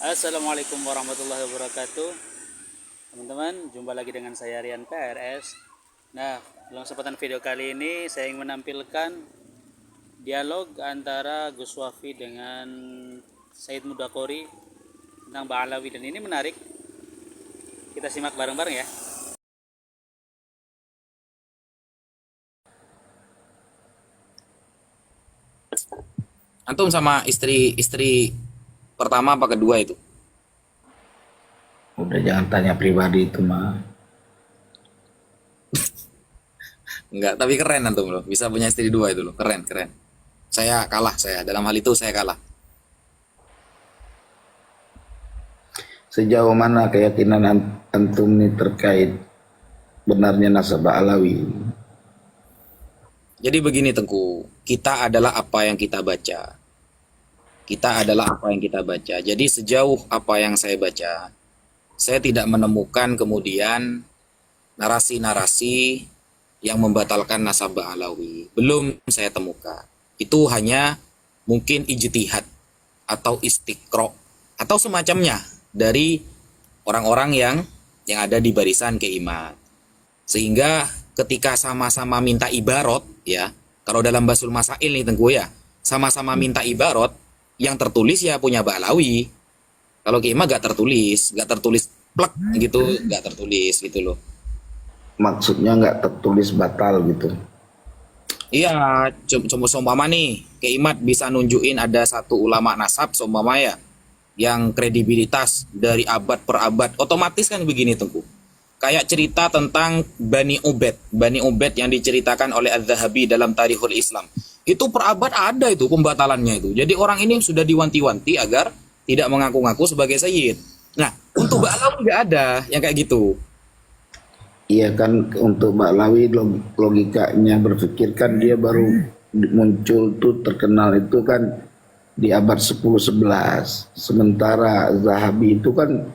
Assalamualaikum warahmatullahi wabarakatuh. Teman-teman, jumpa lagi dengan saya Rian PRS. Nah, dalam kesempatan video kali ini saya ingin menampilkan dialog antara Gus Wafi dengan Said Mudakori tentang Ba'alawi, dan ini menarik. Kita simak bareng-bareng ya. Antum sama istri pertama apa kedua itu? Udah jangan tanya pribadi itu mah. Enggak, tapi keren antum loh. Bisa punya istri dua itu loh. Keren, keren. Saya kalah, saya. Dalam hal itu saya kalah. Sejauh mana keyakinan antum ini terkait benarnya nasabah Alawi? Jadi begini Tengku, kita adalah apa yang kita baca. Kita adalah apa yang kita baca. Jadi sejauh apa yang saya baca, saya tidak menemukan kemudian narasi-narasi yang membatalkan nasabah Alawi. Belum saya temukan. Itu hanya mungkin ijtihad atau istiqro atau semacamnya dari orang-orang yang ada di barisan keiman. Sehingga ketika sama-sama minta ibarat ya, kalau dalam Basul Masail nih Tengku ya, sama-sama minta ibarat, yang tertulis ya punya Ba'alawi. Kalau keiman gak tertulis plek gitu, gak tertulis gitu loh. Maksudnya nggak tertulis batal gitu. Iya, cuma seumpama nih, Keimat bisa nunjukin ada satu ulama nasab seumpama ya, yang kredibilitas dari abad per abad, otomatis kan begini Tengku. Kayak cerita tentang Bani Ubed, Bani Ubed yang diceritakan oleh Az-Zahabi dalam Tarikhul Islam. Itu per abad ada itu pembatalannya itu. Jadi orang ini sudah diwanti-wanti agar tidak mengaku-ngaku sebagai sayyid. Nah, untuk Ba'alawi nggak ada yang kayak gitu. Iya kan, untuk Ba'alawi logikanya berpikir kan dia baru muncul tuh terkenal itu kan di abad 10-11. Sementara Zahabi itu kan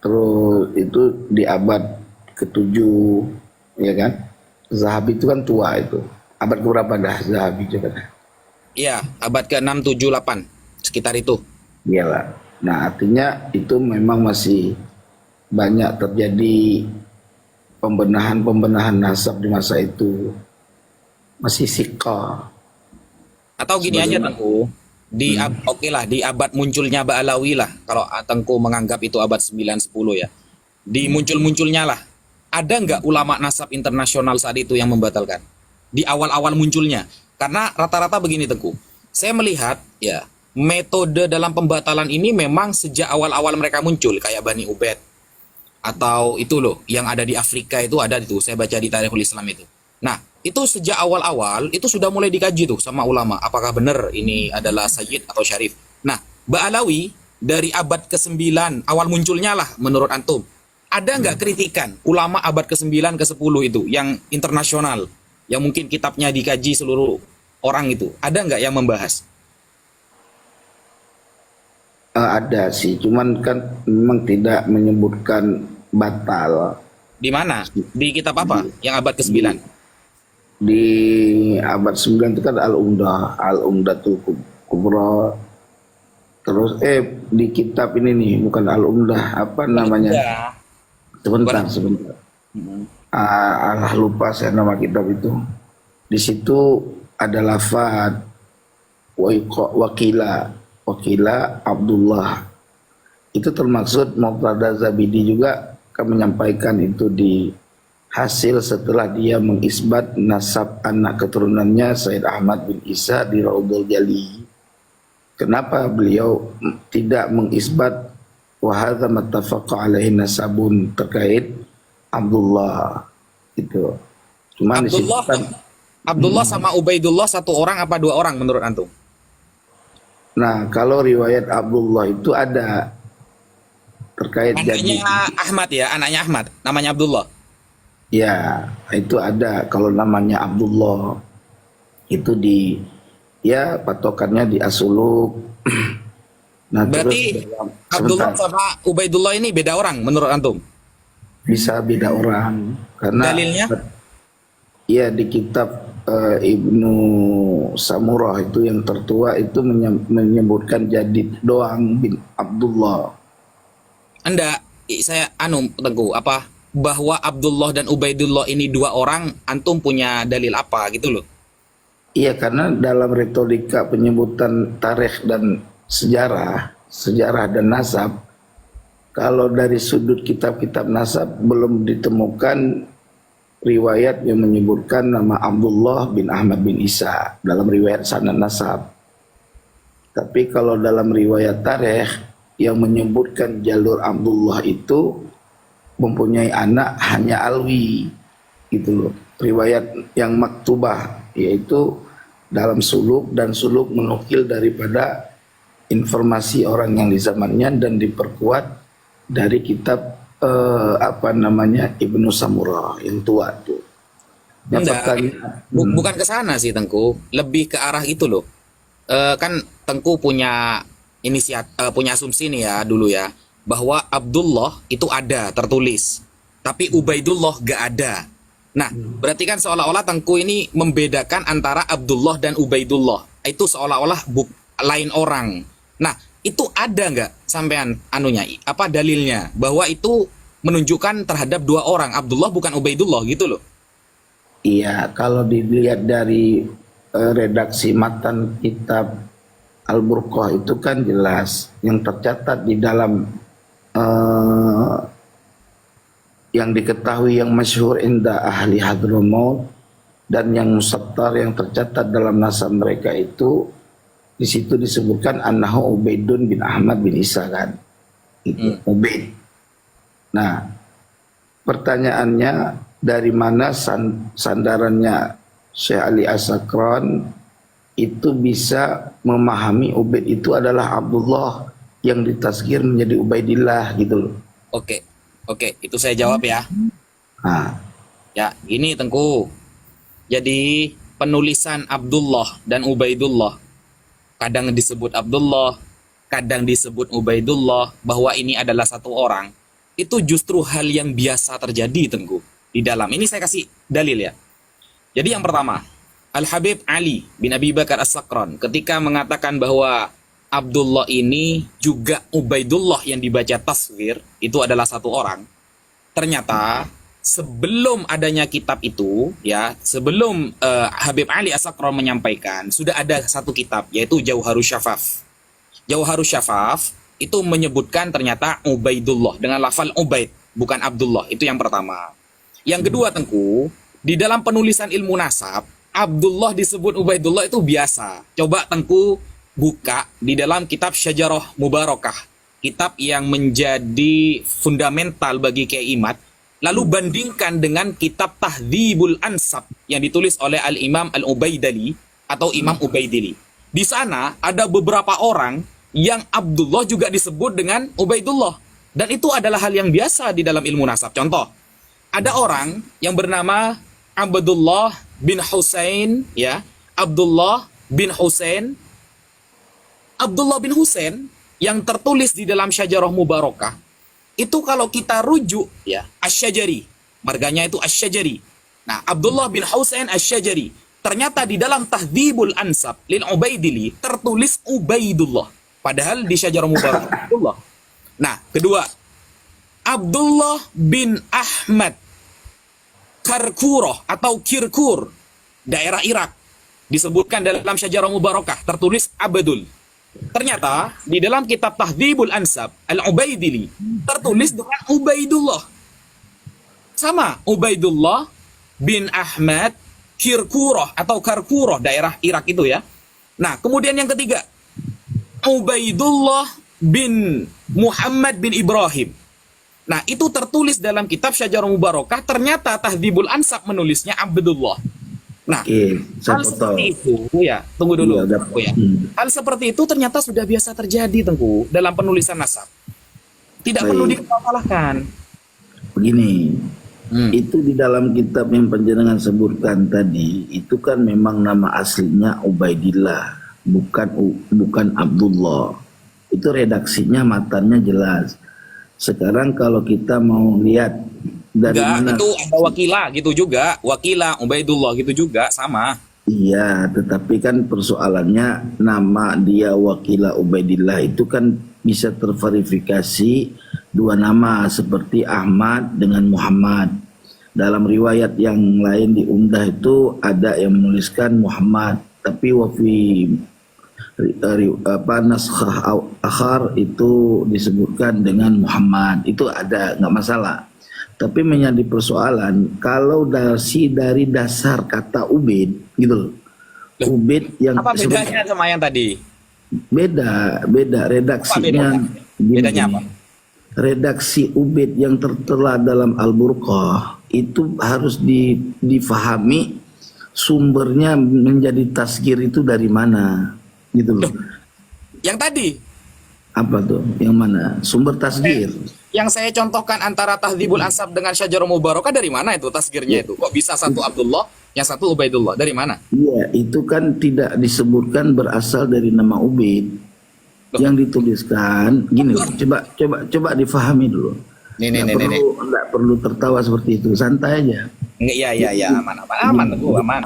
terus itu di abad ke-7, ya kan? Zahabi itu kan tua itu. Abad keberapa dah Zahabi juga? Iya, abad ke-6, 7, 8, sekitar itu. Iyalah. Nah, artinya itu memang masih banyak terjadi pembenahan nasab di masa itu. Masih sika. Atau gini aja Sebagaimana Tengku, oke lah di abad munculnya Ba'alawi lah, kalau Tengku menganggap itu abad 9, 10 ya. Di muncul-munculnya lah, ada nggak ulama nasab internasional saat itu yang membatalkan? Di awal-awal munculnya. Karena rata-rata begini Tengku, saya melihat ya, metode dalam pembatalan ini memang sejak awal-awal mereka muncul, kayak Bani Ubed, atau itu loh yang ada di Afrika itu ada itu, saya baca di Tarikhul Islam itu. Nah, itu sejak awal-awal itu sudah mulai dikaji tuh sama ulama apakah benar ini adalah sayyid atau syarif. Nah, Ba'alawi dari abad ke-9 awal munculnya lah menurut antum. Ada nggak kritikan ulama abad ke-9 ke-10 itu yang internasional yang mungkin kitabnya dikaji seluruh orang itu? Ada nggak yang membahas? ada sih, cuman kan memang tidak menyebutkan batal. Di mana? Di kitab Di, apa? Yang abad di, ke-9? di abad 9 itu kan Al-Umdatul Kubra. Terus di kitab ini nih, bukan Al-Umdah, apa namanya? Iya. Sebentar. Allah lupa saya nama kitab itu. Di situ ada lafaz wakila Abdullah. Itu termaksud Muqtada Zabidi juga akan menyampaikan itu di hasil setelah dia mengisbat nasab anak keturunannya Said Ahmad bin Isa di Raudhul Jali. Kenapa beliau tidak mengisbat wahadha mattafaqa alaihi nasabun terkait Abdullah itu. Cuman di situ Abdullah kan, Abdullah sama Ubaidullah satu orang apa dua orang menurut antum? nah kalau riwayat Abdullah itu ada terkait jadi, Anaknya Ahmad ya, anaknya Ahmad, namanya Abdullah. ya itu ada kalau namanya Abdullah itu di, ya patokannya di Asuluk. Nah terus Berarti Abdullah sebentar, sama Ubaidullah ini beda orang menurut antum? bisa beda orang karena Dalilnya? ya di kitab Ibnu Samurah itu yang tertua itu menyebutkan Jadid doang bin Abdullah. Anda, saya Tengku, apa bahwa Abdullah dan Ubaidullah ini dua orang, antum punya dalil apa gitu loh? Iya, karena dalam retorika penyebutan tarikh dan sejarah dan nasab, kalau dari sudut kitab-kitab nasab belum ditemukan riwayat yang menyebutkan nama Abdullah bin Ahmad bin Isa dalam riwayat sanad nasab. Tapi kalau dalam riwayat tarikh yang menyebutkan jalur Abdullah itu mempunyai anak hanya Alwi, gitu loh. Riwayat yang maktubah, yaitu dalam suluk, dan suluk menukil daripada informasi orang yang di zamannya dan diperkuat dari kitab Ibnu Samurah yang tua tuh. Bukan ke sana sih Tengku, lebih ke arah itu loh. Kan Tengku punya punya asumsi nih ya dulu ya, bahwa Abdullah itu ada tertulis, tapi Ubaidullah gak ada. Nah, berarti kan seolah-olah Tengku ini membedakan antara Abdullah dan Ubaidullah. Itu seolah-olah lain orang. Nah, itu ada nggak sampean apa dalilnya bahwa itu menunjukkan terhadap dua orang, Abdullah bukan Ubaidullah gitu loh? Iya, kalau dilihat dari redaksi matan kitab Al-Burqah itu kan jelas yang tercatat di dalam yang diketahui yang masyhur inda ahli Hadramaut dan yang musattar yang tercatat dalam nasab mereka itu, di situ disebutkan annahu Ubaidun bin Ahmad bin Isa kan. Ubaid. Nah, pertanyaannya dari mana sandarannya Syekh Ali As-Sakran itu bisa memahami Ubaid itu adalah Abdullah yang ditazkir menjadi Ubaidillah gitu loh. Oke, itu saya jawab ya. Ya, gini Tengku. Jadi penulisan Abdullah dan Ubaidullah, kadang disebut Abdullah, kadang disebut Ubaidullah, bahwa ini adalah satu orang, itu justru hal yang biasa terjadi Tengku di dalam. Ini saya kasih dalil ya. Jadi yang pertama, Al-Habib Ali bin Abi Bakar As-Sakran ketika mengatakan bahwa Abdullah ini juga Ubaidullah yang dibaca tasghir itu adalah satu orang. Ternyata sebelum adanya kitab itu ya, sebelum Habib Ali As-Sakran menyampaikan, sudah ada satu kitab yaitu Jauharus Syafaf. Jauharus Syafaf itu menyebutkan ternyata Ubaidullah dengan lafal Ubaid, bukan Abdullah. Itu yang pertama. Yang kedua Tengku, di dalam penulisan ilmu nasab, Abdullah disebut Ubaidullah itu biasa. Coba Tengku buka di dalam kitab Syajarah Mubarakah, kitab yang menjadi fundamental bagi Kiai Imad, lalu bandingkan dengan kitab Tahdzibul Ansab yang ditulis oleh Al-Imam Al-Ubaidili atau Imam Ubaidili. Di sana ada beberapa orang yang Abdullah juga disebut dengan Ubaidullah, dan itu adalah hal yang biasa di dalam ilmu nasab. Contoh, ada orang yang bernama Abdullah bin Husain ya, Abdullah bin Husain yang tertulis di dalam Syajarah Mubarakah itu kalau kita rujuk ya, Asy-Syajari, marganya itu Asy-Syajari. Nah, Abdullah bin Husain Asy-Syajari, ternyata di dalam Tahdzibul Ansab lil Ubaidili tertulis Ubaidullah, padahal di Syajarah Mubarakah Abdullah. Nah, kedua, Abdullah bin Ahmad Karkurah atau Kirkur, daerah Irak, disebutkan dalam Syajarah Mubarakah tertulis Abdul. Ternyata di dalam kitab Tahdzibul Ansab Al-Ubaidili tertulis dengan Ubaidullah. Sama, Ubaidullah bin Ahmad Kirkurah atau Karkurah, daerah Irak itu ya. Nah, kemudian yang ketiga, Ubaidullah bin Muhammad bin Ibrahim. Nah, itu tertulis dalam kitab Syajarah Mubarakah, ternyata Tahdzibul Ansab menulisnya Abdullah. Nah, hal seperti itu ya, tunggu dulu Tengku ya. Hal seperti itu ternyata sudah biasa terjadi Tengku dalam penulisan nasab. Tidak perlu dipersalahkan. Begini, itu di dalam kitab yang panjenengan sebutkan tadi, itu kan memang nama aslinya Ubaidillah, bukan Abdullah. Itu redaksinya, matanya jelas. Sekarang kalau kita mau lihat Dari Enggak, mana? itu ada Wakila gitu juga. Wakila, Ubaidullah gitu juga, sama. Iya, tetapi kan persoalannya nama dia Wakila Ubaidillah itu kan bisa terverifikasi dua nama seperti Ahmad dengan Muhammad. Dalam riwayat yang lain di Umdah itu ada yang menuliskan Muhammad, tapi wafi naskhah akhar itu disebutkan dengan Muhammad. Itu ada, nggak masalah. Tapi menjadi persoalan kalau dari dasar kata Ubid gitu loh. Loh, Ubid yang Apa bedanya sama yang tadi? beda redaksinya. Gini, Bedanya apa? redaksi Ubid yang tertera dalam Al-Burqah itu harus difahami sumbernya menjadi tasgir itu dari mana gitu loh. Yang tadi, Apa tuh? Yang mana? Sumber tasgir. yang saya contohkan antara Tahdhibul Ansab dengan Syajarah Mubarakah dari mana itu tasgirnya itu? Kok bisa satu Abdullah, yang satu Ubaidullah? Dari mana? Iya, itu kan tidak disebutkan berasal dari nama Ubid. Yang dituliskan gini loh, coba difahami dulu. Nggak perlu tertawa seperti itu, santai aja. Iya, aman, aman.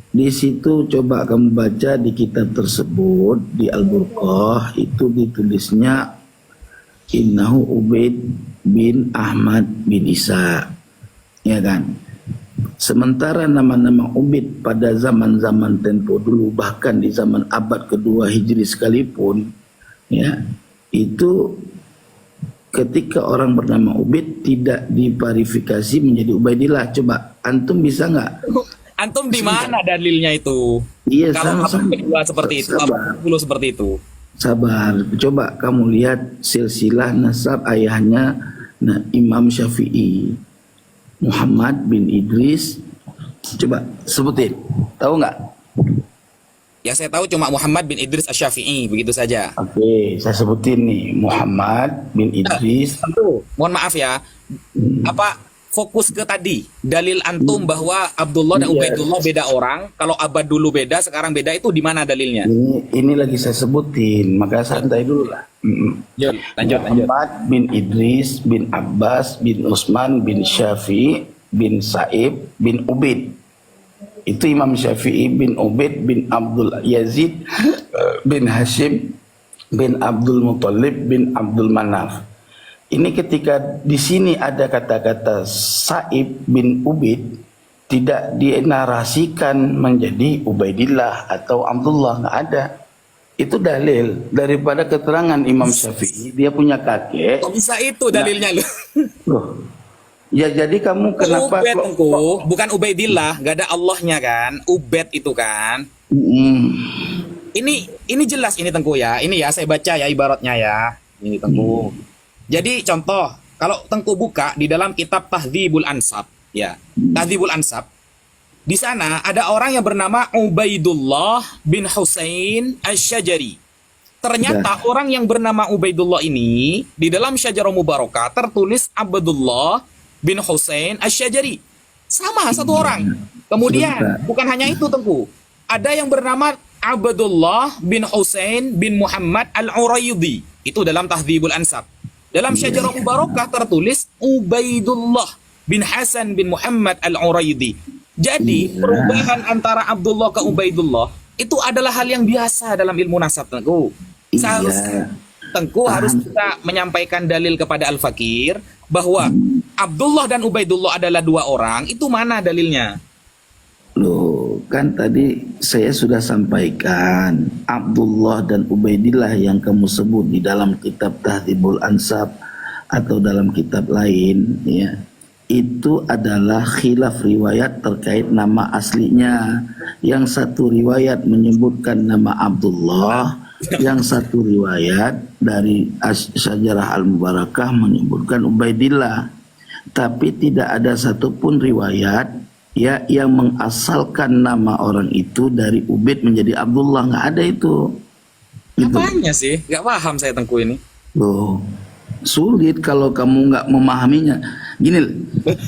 Di situ coba kamu baca di kitab tersebut di Al-Burqah itu ditulisnya Innahu Ubaid bin Ahmad bin Isa, ya kan? Sementara nama-nama Ubid pada zaman-zaman tempo dulu, bahkan di zaman abad kedua Hijri sekalipun, ya, itu ketika orang bernama Ubid tidak diverifikasi menjadi Ubaidillah. Coba antum bisa nggak? Antum di mana dalilnya itu? Iya, Kalau sama-sama. kedua seperti itu, Sabar. dulu seperti itu. Sabar, coba kamu lihat silsilah nasab ayahnya Imam Syafi'i, Muhammad bin Idris. Coba sebutin, tahu nggak? Ya saya tahu cuma Muhammad bin Idris Asy-Syafi'i, begitu saja. Oke, saya sebutin nih Muhammad bin Idris. Tentu, mohon maaf ya. Apa fokus ke tadi dalil antum bahwa Abdullah dan Iya. Ubaidullah beda orang, kalau abad dulu beda, sekarang beda, itu di mana dalilnya? Ini lagi saya sebutin, maka santai dulu lah. Lanjut. Muhammad bin Idris bin Abbas bin Utsman bin Syafi'i bin Sa'ib bin Ubaid. Itu Imam Syafi'i bin Ubaid bin Abdul Yazid bin Hashim bin Abdul Muthalib bin Abdul Manaf. Ini ketika di sini ada kata-kata Sa'ib bin Ubaid, tidak dinarasikan menjadi Ubaidillah atau Abdullah, nggak ada. Itu dalil daripada keterangan Imam Syafi'i, dia punya kakek. Kok bisa itu dalilnya lu? Loh, ya jadi kamu kenapa Ubed engko, bukan Ubaidillah, nggak ada Allahnya kan? Ubed itu kan. Mm, Ini jelas ini Tengku ya. Ini ya saya baca ya ibaratnya ya. Ini Tengku. Jadi contoh, kalau Tengku buka di dalam kitab Tahdhibul Ansab, ya. Tahdhibul Ansab. Di sana ada orang yang bernama Ubaidullah bin Husain Asy-Syajari. Ternyata orang yang bernama Ubaidullah ini di dalam Syajarah Mubarakah tertulis Abdullah bin Husain Asy-Syajari. Sama satu orang. Kemudian bukan hanya itu Tengku. Ada yang bernama Abdullah bin Husain bin Muhammad Al-Uraydi. Itu dalam Tahdhibul Ansab. Dalam Syajarah Mubarakah tertulis Ubaidullah bin Hasan bin Muhammad Al-Uraydi. Jadi perubahan antara Abdullah ke Ubaidullah itu adalah hal yang biasa dalam ilmu nasab Tengku. Seharusnya Tengku harus kita menyampaikan dalil kepada Al-Fakir bahwa Abdullah dan Ubaidullah adalah dua orang. Itu mana dalilnya? Loh, kan tadi saya sudah sampaikan Abdullah dan Ubaidillah yang kamu sebut di dalam kitab Tahdhibul Ansab atau dalam kitab lain, ya, itu adalah khilaf riwayat terkait nama aslinya. Yang satu riwayat menyebutkan nama Abdullah, yang satu riwayat dari Syajarah Al-Mubarakah menyebutkan Ubaidillah. Tapi tidak ada satupun riwayat ya yang mengasalkan nama orang itu dari Ubaid menjadi Abdullah, nggak ada itu. Gitu. Apanya sih? Gak paham saya Tengku ini. Loh, sulit kalau kamu nggak memahaminya. Gini,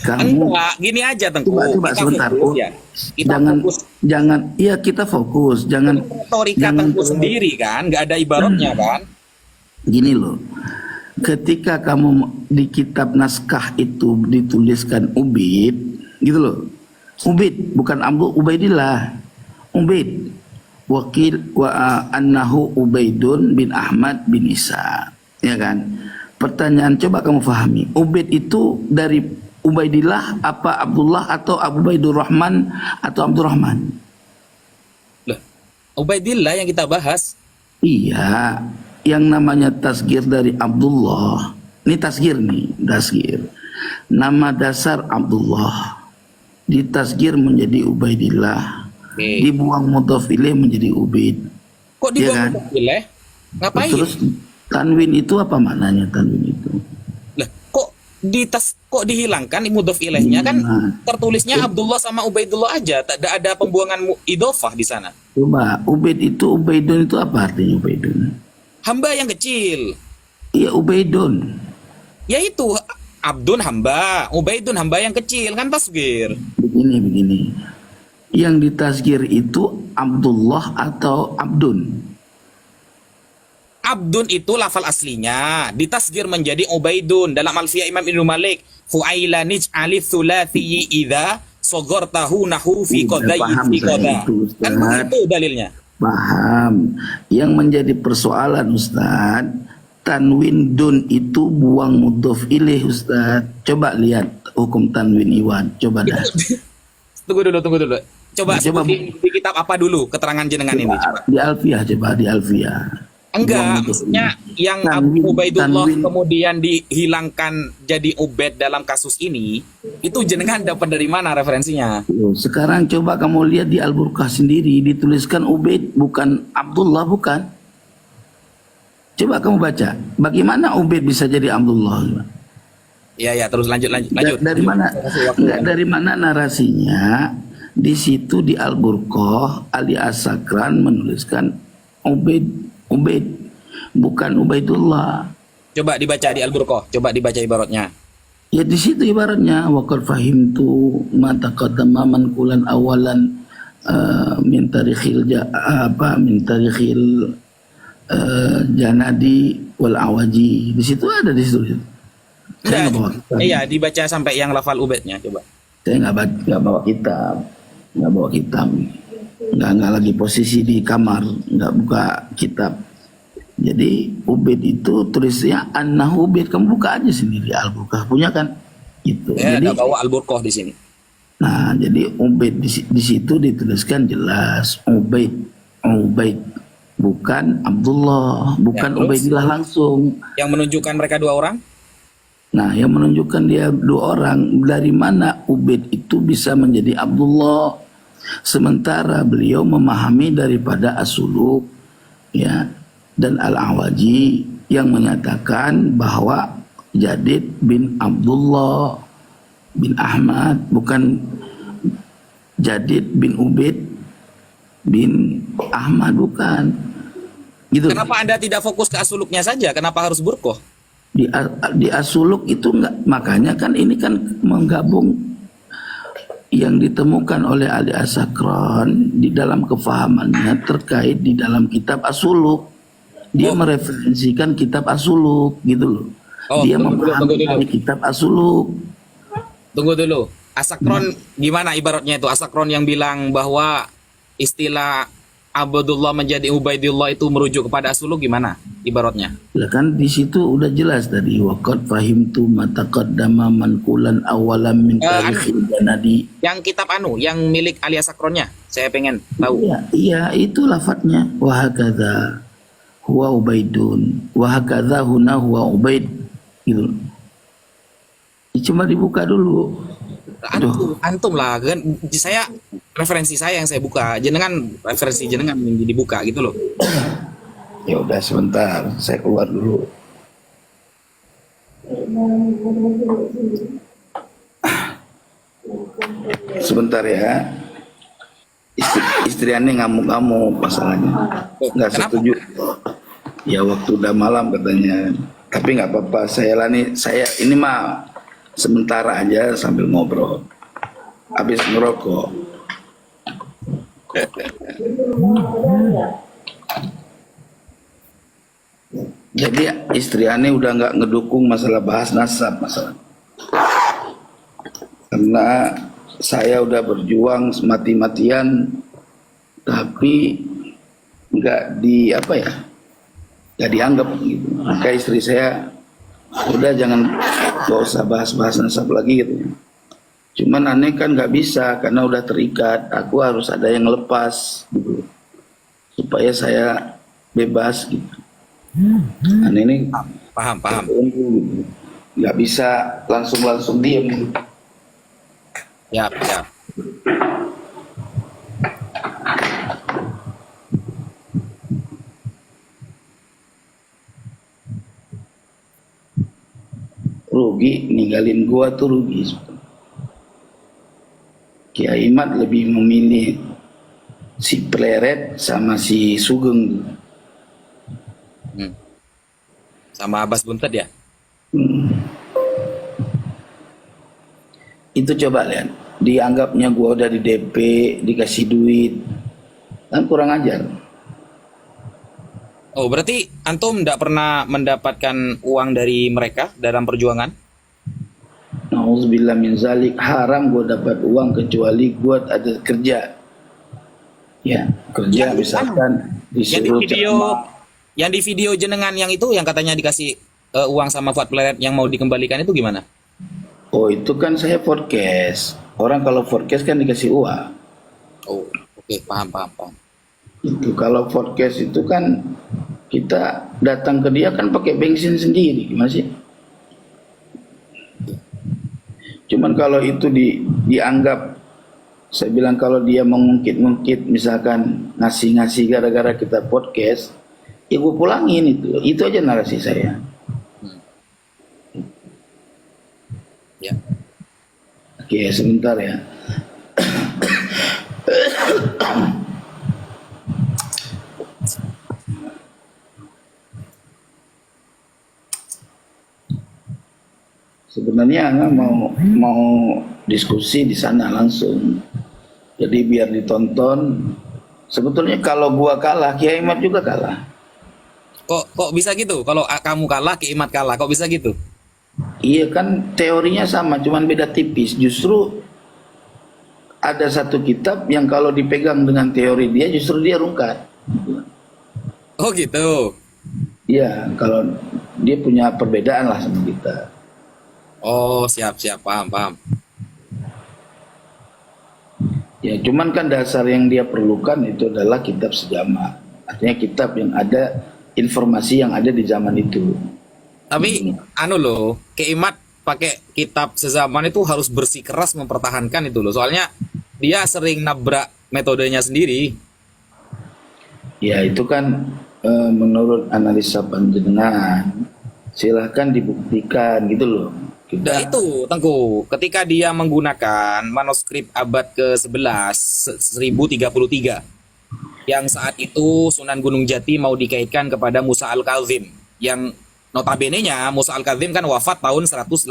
kamu Enggak, gini aja Tengku. coba Kita sebentar. fokus, ya. Kita fokus. Iya kita fokus. Retorika Tengku sendiri kan, nggak ada ibaratnya kan. Gini loh, ketika kamu di kitab naskah itu dituliskan Ubaid, gitu loh. Ubaid bukan Ubaidillah. Ubaid wakil annahu Ubaidun bin Ahmad bin Isa, ya kan? Pertanyaan, coba kamu fahami, Ubaid itu dari Ubaidillah apa Abdullah atau Abu Baidur Rahman atau Abdurrahman? Loh, Ubaidillah yang kita bahas. Iya, yang namanya tasgir dari Abdullah. Ini tasgir nih, tasgir. Nama dasar Abdullah ditasgir menjadi Ubaidillah. Oke. Dibuang mudhaf ilaih menjadi Ubaid. Kok Iya dibuang kan? mudhaf ilaih? Ngapain? Terus tanwin itu apa maknanya tanwin itu? Lah, kok dihilangkan mudhaf ilaihnya kan Nah, tertulisnya Abdullah sama Ubaidullah aja, tidak ada pembuangan idhofah di sana. coba Ubaid itu Ubaidun itu apa artinya Ubaidun? Hamba yang kecil. Iya Ubaidun. Yaitu Abdun hamba, Ubaidun hamba yang kecil kan tasgir. Begini. Yang ditasgir itu Abdullah atau Abdun? Abdun itu lafal aslinya, ditasgir menjadi Ubaidun dalam Alfiyah Imam Ibnu Malik. Fu'ailanij alif thulathi idza sogortahu nahu fi Udah qadai paham fi saya qada. itu, Ustaz. Kan begitu dalilnya. Paham. Yang menjadi persoalan Ustaz, tanwin dun itu buang mudhof ilaih Ustaz. Coba lihat hukum tanwin iwan. Coba dah. Tunggu dulu. Coba Coba, di kitab apa dulu keterangan jenengan ini? Coba. Di Alfiyah, coba di Alfiyah. Enggak, maksudnya yang Tanwin- Ubaidullah tanwin. kemudian dihilangkan jadi Ubaid dalam kasus ini, itu jenengan dapat dari mana referensinya? Loh, sekarang coba kamu lihat di Al-Burqah sendiri dituliskan Ubaid bukan Abdullah, bukan. Coba kamu baca. Bagaimana Ubaid bisa jadi Abdullah? Ya, terus lanjut. Dari mana? Enggak, dari mana narasinya? Di situ di Al-Burqah Ali As-Sakran menuliskan Ubaid bukan Ubaidullah. Coba dibaca di Al-Burqah, coba dibaca ibaratnya. Ya di situ ibaratnya waqad fahimtu ma taqaddama manqulan awalan min tarikhil janadi wal awaji. Di situ ada di situ. Saya nggak bawa kitab. Iya, dibaca sampai yang lafal Ubaidnya, coba. Saya nggak bawa kitab, nggak lagi posisi di kamar, nggak buka kitab. Jadi Ubaid itu tulisnya annahu Ubaid, kamu buka aja sendiri Al-Burqah punya kan, gitu. Ya, Jadi, ada bawa Al-Burqah di sini. nah jadi Ubaid di situ dituliskan jelas Ubaid bukan Abdullah, bukan Ya, terus? Ubaidillah langsung. Yang menunjukkan mereka dua orang? Nah, yang menunjukkan dia dua orang, dari mana Ubaid itu bisa menjadi Abdullah? Sementara beliau memahami daripada As-Suluk, ya, dan Al-Awaji yang menyatakan bahwa Jadid bin Abdullah bin Ahmad, bukan Jadid bin Ubaid bin Ahmad, bukan. Gitu. Kenapa Anda tidak fokus ke asuluknya saja? Kenapa harus Burqah? Di As-Suluk itu enggak, makanya kan ini kan menggabung yang ditemukan oleh Ali As-Sakran di dalam kefahamannya terkait di dalam kitab As-Suluk. Dia mereferensikan kitab As-Suluk gitu loh. Dia tunggu memahami dulu. kitab As-Suluk. Tunggu dulu. Asakron gimana ibaratnya itu? Asakron yang bilang bahwa istilah Abdullah menjadi Ubaidillah itu merujuk kepada As-Suluk gimana ibaratnya? Ya kan di situ udah jelas tadi waqad fahimtu ma taqaddama manqulan awalan min tarikhil janadi. Yang kitab yang milik alias Sakronnya, saya pengen tahu. Iya itu lafadznya wa hakadza huwa Ubaidun wa hakadza huna huwa Ubaid gitu. Cuma dibuka dulu. Antum lah kan, referensi saya yang saya buka, jenengan referensi jenengan yang dibuka gitu loh. Ya udah sebentar, saya keluar dulu. Sebentar ya. Istri aneh ngamuk-ngamuk masalahnya. Nggak Kenapa? setuju. Ya waktu udah malam katanya. Tapi nggak apa-apa. Saya ini mah sementara aja sambil ngobrol. Habis ngerokok. Jadi istri Ane udah nggak ngedukung masalah bahas nasab masalah. Karena saya udah berjuang mati-matian, tapi nggak di apa ya, nggak dianggap gitu. Maka istri saya udah jangan, gak usah bahas-bahas nasab lagi gitu. Cuman Ane kan nggak bisa karena udah terikat. Aku harus ada yang lepas gitu, supaya saya bebas gitu. Ane ini Paham. gitu. Nggak bisa langsung diem gitu. Ya. Rugi, ninggalin gua tuh rugi. Kiai Mat lebih memilih si Pleret sama si Sugeng. Sama Abbas Buntet ya. Itu coba lihat, dianggapnya gua udah di DP, dikasih duit, kan kurang ajar. Oh, berarti antum tidak pernah mendapatkan uang dari mereka dalam perjuangan? Nauzubillah min zalik, haram gua dapat uang kecuali gua ada kerja. Ya, kerja misalkan disuruh yang di video jenengan yang itu yang katanya dikasih uang sama Fuad Pleret yang mau dikembalikan itu gimana? Oh, itu kan saya forecast. Orang kalau forecast kan dikasih uang. Oh, oke, paham. Itu kalau forecast itu kan kita datang ke dia kan pakai bensin sendiri, gimana sih? Cuman kalau itu dianggap, saya bilang kalau dia mengungkit-ungkit misalkan ngasih-ngasih gara-gara kita podcast, ya gue pulangin itu aja narasi saya. Ya. Oke, sebentar ya. Sebenarnya Anga mau diskusi di sana langsung. Jadi biar ditonton. Sebetulnya kalau gua kalah, Kiai Mat juga kalah. Kok bisa gitu? Kalau kamu kalah, Ki Imat kalah, kok bisa gitu? Iya kan teorinya sama, cuman beda tipis. Justru ada satu kitab yang kalau dipegang dengan teori dia, justru dia rungkat. Oh gitu. Iya, kalau dia punya perbedaan lah sama kita. Oh, siap, paham. Ya, cuman kan dasar yang dia perlukan itu adalah kitab sejaman. Artinya kitab yang ada informasi yang ada di zaman itu. Tapi anu loh, Ki Imat pakai kitab sezaman itu harus bersikeras mempertahankan itu loh. Soalnya dia sering nabrak metodenya sendiri. Ya, itu kan menurut analisa panjenengan, silahkan dibuktikan gitu loh. Nah itu Tengku, ketika dia menggunakan manuskrip abad ke-11 1033 yang saat itu Sunan Gunung Jati mau dikaitkan kepada Musa Al-Kazim, yang notabene-nya Musa Al-Kazim kan wafat tahun 183.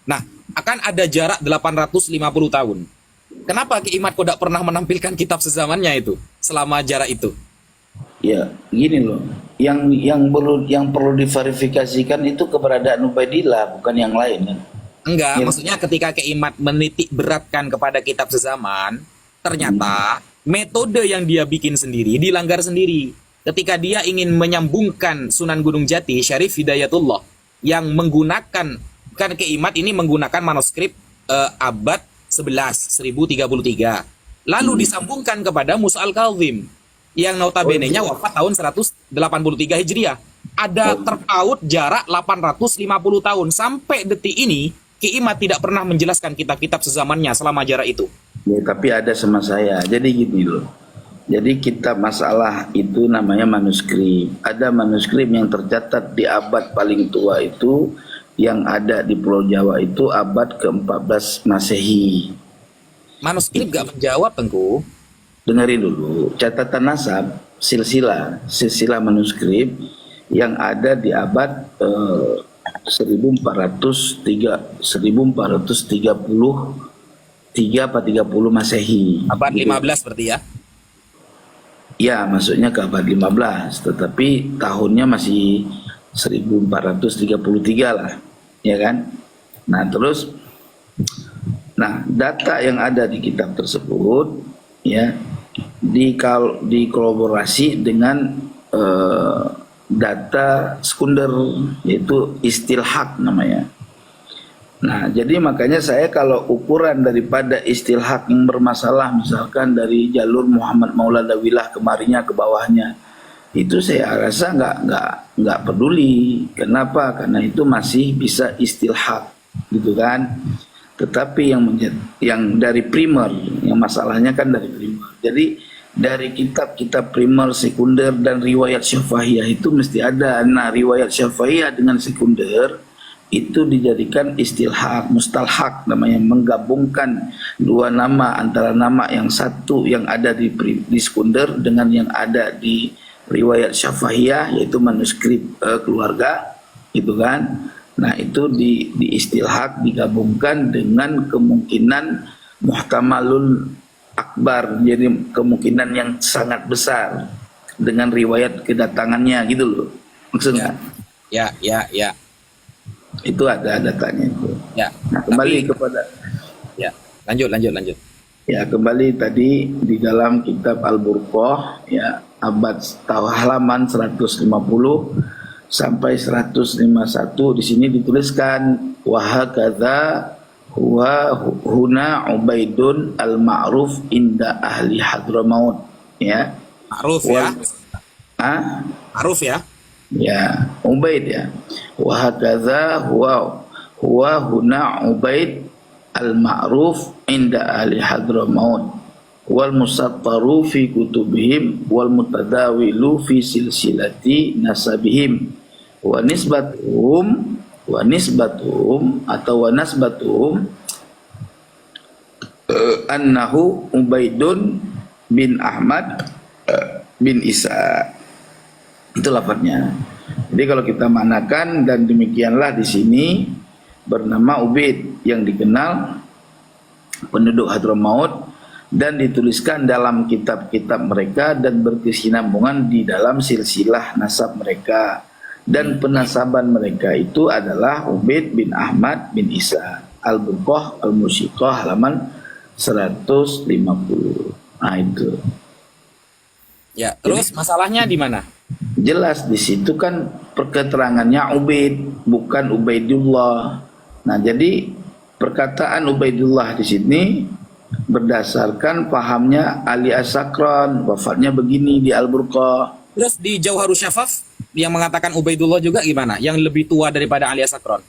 Nah, akan ada jarak 850 tahun. Kenapa Ki Imat kok tidak pernah menampilkan kitab sezamannya itu selama jarak itu? Ya, gini loh. Yang perlu diverifikasikan itu keberadaan Ubaidillah, bukan yang lain kan. Enggak, Ya. maksudnya ketika Ki Imat menitik beratkan kepada kitab sezaman, ternyata metode yang dia bikin sendiri dilanggar sendiri. Ketika dia ingin menyambungkan Sunan Gunung Jati, Syarif Hidayatullah, yang menggunakan, kan Ki Imat ini menggunakan manuskrip abad 11 1033. Lalu disambungkan kepada Musa Al-Kazim yang notabene-nya wafat tahun 183 Hijriah. Ada terpaut jarak 850 tahun. Sampai detik ini Ki Imat tidak pernah menjelaskan kitab-kitab sezamannya selama jarak itu. Ya, tapi ada sama saya. Jadi gini loh. Jadi kitab masalah itu namanya manuskrip. Ada manuskrip yang tercatat di abad paling tua itu, yang ada di Pulau Jawa itu abad ke-14 Masehi. Manuskrip gak menjawab, Tengku. Dengerin dulu, catatan nasab silsilah manuskrip yang ada di abad 1433 apa 30 Masehi. Abad 15 berarti ya. Ya, masuknya ke abad 15, tetapi tahunnya masih 1433 lah, ya kan? Nah, terus data yang ada di kitab tersebut ya dikolaborasi dengan data sekunder, yaitu istilhaq namanya. Nah, jadi makanya saya kalau ukuran daripada istilhaq yang bermasalah, misalkan dari jalur Muhammad Maulana Wilah kemarinya ke bawahnya, itu saya rasa nggak peduli. Kenapa? Karena itu masih bisa istilhaq, gitu kan. Tetapi yang dari primer, yang masalahnya kan dari primer. Jadi dari kitab-kitab primer, sekunder, dan riwayat syafahiyah itu mesti ada. Nah, riwayat syafahiyah dengan sekunder itu dijadikan istilhaq, mustalhaq namanya, menggabungkan dua nama, antara nama yang satu yang ada di sekunder dengan yang ada di riwayat syafahiyah, yaitu manuskrip keluarga, gitu kan. Nah, itu di istilhaq digabungkan dengan kemungkinan muhtamalun akbar, jadi kemungkinan yang sangat besar dengan riwayat kedatangannya, gitu loh maksudnya. Ya. Itu ada datanya itu. Ya. Nah, kembali kepada Ya, lanjut. ya, kembali tadi di dalam kitab Al-Burqah ya, halaman 150 sampai 151, di sini dituliskan wa hakadza huwa huna Ubaidun al-ma'ruf inda ahli Hadramaut, ya. Ma'ruf ya. Ma'ruf ya. Ya, Ubaid ya. Wa hakadza huwa huna Ubaid al-ma'ruf inda ahli Hadramaut wal musattaru fi kutubihim wal mutadawilu fi silsilati nasabihim wa nisbatuhum annahu Ubaidun bin Ahmad bin Isa. Itu lafadznya. Jadi kalau kita maknakan, dan demikianlah di sini bernama Ubaid yang dikenal penduduk Hadramaut dan dituliskan dalam kitab-kitab mereka dan berkesinambungan di dalam silsilah nasab mereka, dan penasaban mereka itu adalah Ubaid bin Ahmad bin Isa. Al-Burqah Al-Musiqah halaman 150. Nah, itu. Ya, terus masalahnya di mana? Jelas di situ kan perketerangannya Ubaid, bukan Ubaidullah. Nah, jadi perkataan Ubaidullah di sini berdasarkan pahamnya Ali As-Sakran, wafatnya begini di Al-Burqah. Terus di Jauharus Syafaf yang mengatakan Ubaidullah juga gimana? Yang lebih tua daripada Ali As-Sakran?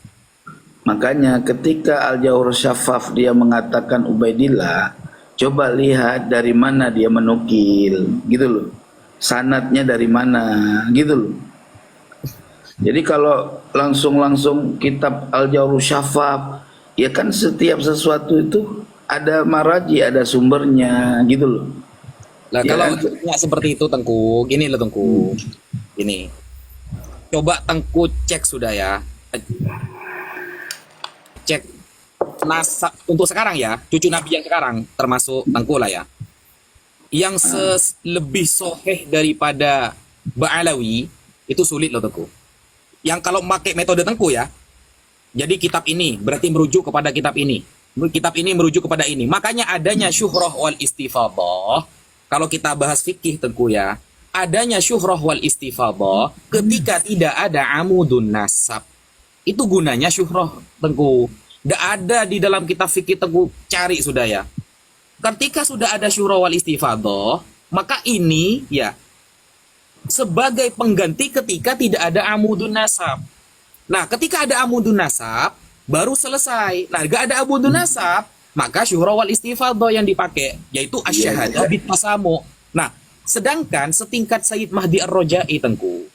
Makanya ketika Al-Jauharus Syafaf dia mengatakan Ubaidillah, coba lihat dari mana dia menukil, gitu loh. Sanadnya dari mana, gitu loh. Jadi kalau langsung kitab Al-Jauharus Syafaf, ya kan setiap sesuatu itu ada maraji, ada sumbernya, gitu loh. Lah Ya kalau kan? nggak seperti itu Tengku, gini loh Tengku. Gini. Coba Tengku cek sudah ya. Cek nasab untuk sekarang ya, cucu Nabi yang sekarang termasuk Tengku lah ya. Yang lebih soheh daripada Ba'alawi itu sulit loh Tengku. Yang kalau pakai metode Tengku ya, jadi kitab ini berarti merujuk kepada kitab ini. Kitab ini merujuk kepada ini. Makanya adanya syuhrah wal istifadah. Kalau kita bahas fikih Tengku ya, adanya syuhrah wal istifadah ketika tidak ada amudun nasab. Itu gunanya syuhrah Tengku. Tidak ada di dalam kitab fikih Tengku, cari sudah ya. Ketika sudah ada syuhrah wal istifadah, maka ini ya sebagai pengganti ketika tidak ada amudun nasab. Nah, ketika ada amudun nasab, baru selesai. Nah, gak ada amudun nasab, maka syuhrah wal istifadah yang dipakai, yaitu asyahadah bit tasamu. Nah, sedangkan setingkat Sayyid Mahdi Ar-Rajai Tengku,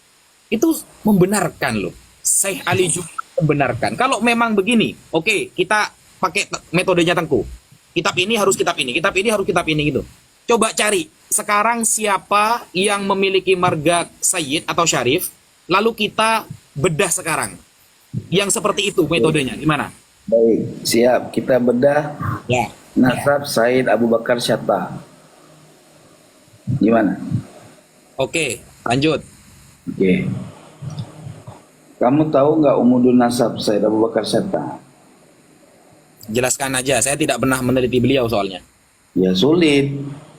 itu membenarkan loh. Syekh Ali juga membenarkan. Kalau memang begini, oke, kita pakai metodenya Tengku. Kitab ini harus kitab ini, kitab ini harus kitab ini gitu. Coba cari sekarang siapa yang memiliki marga Sayyid atau Syarif, lalu kita bedah sekarang. Yang seperti itu metodenya, gimana? Baik, siap. Kita bedah Ya. nasab Said Abu Bakar Syatta. Gimana? Oke, lanjut. Oke. Kamu tahu nggak umudun nasab Said Abu Bakar Setta? Jelaskan aja, saya tidak pernah meneliti beliau soalnya. Ya sulit.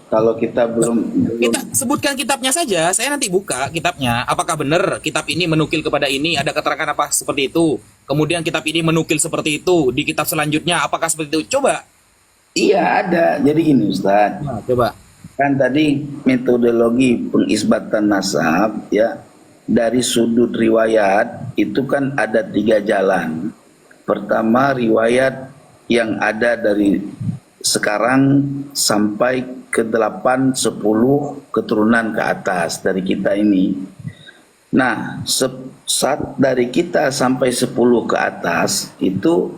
Kalau kita belum Kita sebutkan kitabnya saja, saya nanti buka kitabnya. Apakah benar kitab ini menukil kepada ini, ada keterangan apa seperti itu? Kemudian kitab ini menukil seperti itu, di kitab selanjutnya apakah seperti itu? Coba. Iya ada. Jadi gini Ustaz. Nah, coba. Kan tadi metodologi pengisbatan nasab ya dari sudut riwayat itu kan ada 3 jalan. Pertama riwayat yang ada dari sekarang sampai ke 8, 10 keturunan ke atas dari kita ini. Nah, saat dari kita sampai 10 ke atas itu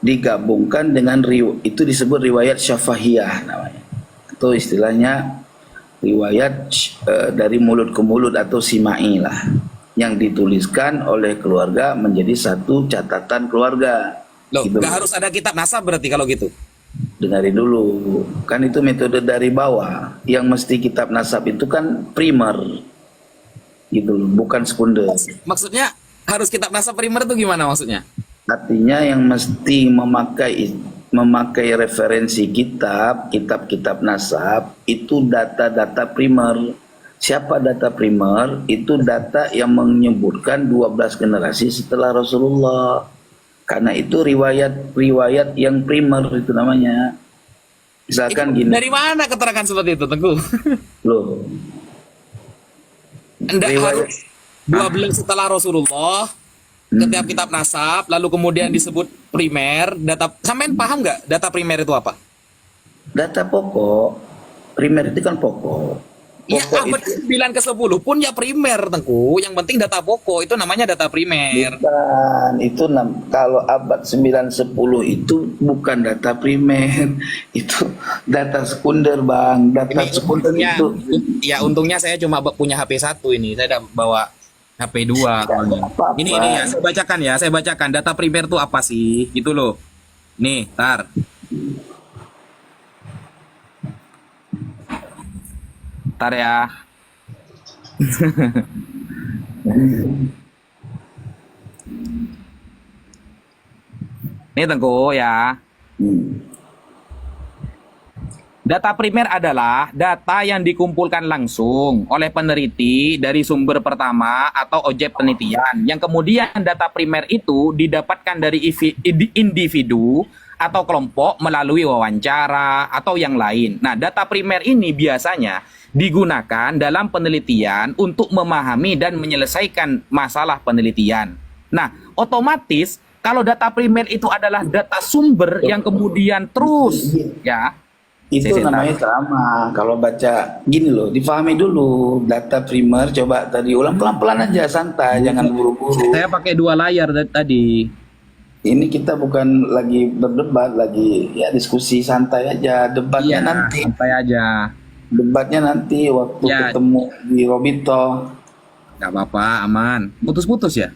digabungkan dengan itu disebut riwayat syafahiyah namanya. Atau istilahnya riwayat dari mulut ke mulut atau simai lah, yang dituliskan oleh keluarga menjadi satu catatan keluarga. Loh, Gitu. nggak harus ada kitab nasab berarti kalau gitu. Dengarin dulu, kan itu metode dari bawah. Yang mesti kitab nasab itu kan primer, gitu loh, bukan sekunder. Maksudnya harus kitab nasab primer itu gimana maksudnya? Artinya yang mesti memakai referensi kitab-kitab nasab itu data-data primer. Siapa data primer? Itu data yang menyebutkan 12 generasi setelah Rasulullah. Karena itu riwayat yang primer itu namanya. Misalkan Itu gini. dari mana keterangan seperti itu, Tengku? Loh, Enggak riwayat harus 12 setelah Rasulullah, setiap kitab nasab, lalu kemudian disebut primer, data. Sampean paham nggak data primer itu apa? data pokok. Primer itu kan pokok. Ya, Pokok abad itu 9 ke 10 pun ya primer, Tengku. Yang penting data pokok, itu namanya data primer. bukan, itu kalau abad 9 10 itu bukan data primer, itu data sekunder, Bang. Data Ini sekunder untungnya, itu ya untungnya saya cuma punya HP 1 ini. Saya tidak bawa HP 2 soalnya. apa-apa. Ini ya, saya bacakan data primer itu apa sih? Gitu loh. Nih, tar. Tar ya. Nih Tengku ya. Hmm. Data primer adalah data yang dikumpulkan langsung oleh peneliti dari sumber pertama atau objek penelitian. Yang kemudian data primer itu didapatkan dari individu atau kelompok melalui wawancara atau yang lain. Nah, data primer ini biasanya digunakan dalam penelitian untuk memahami dan menyelesaikan masalah penelitian. Nah, otomatis kalau data primer itu adalah data sumber yang kemudian terus ya. Itu namanya sama. Kalau baca gini loh, difahami dulu data primer. Coba tadi ulang pelan-pelan aja, santai, jangan buru-buru. Saya pakai 2 layar tadi. Ini kita bukan lagi berdebat, lagi ya diskusi santai aja. Debatnya nanti. Santai aja. Debatnya nanti waktu Ya. ketemu di Robito. Gak apa-apa, aman. Putus-putus ya?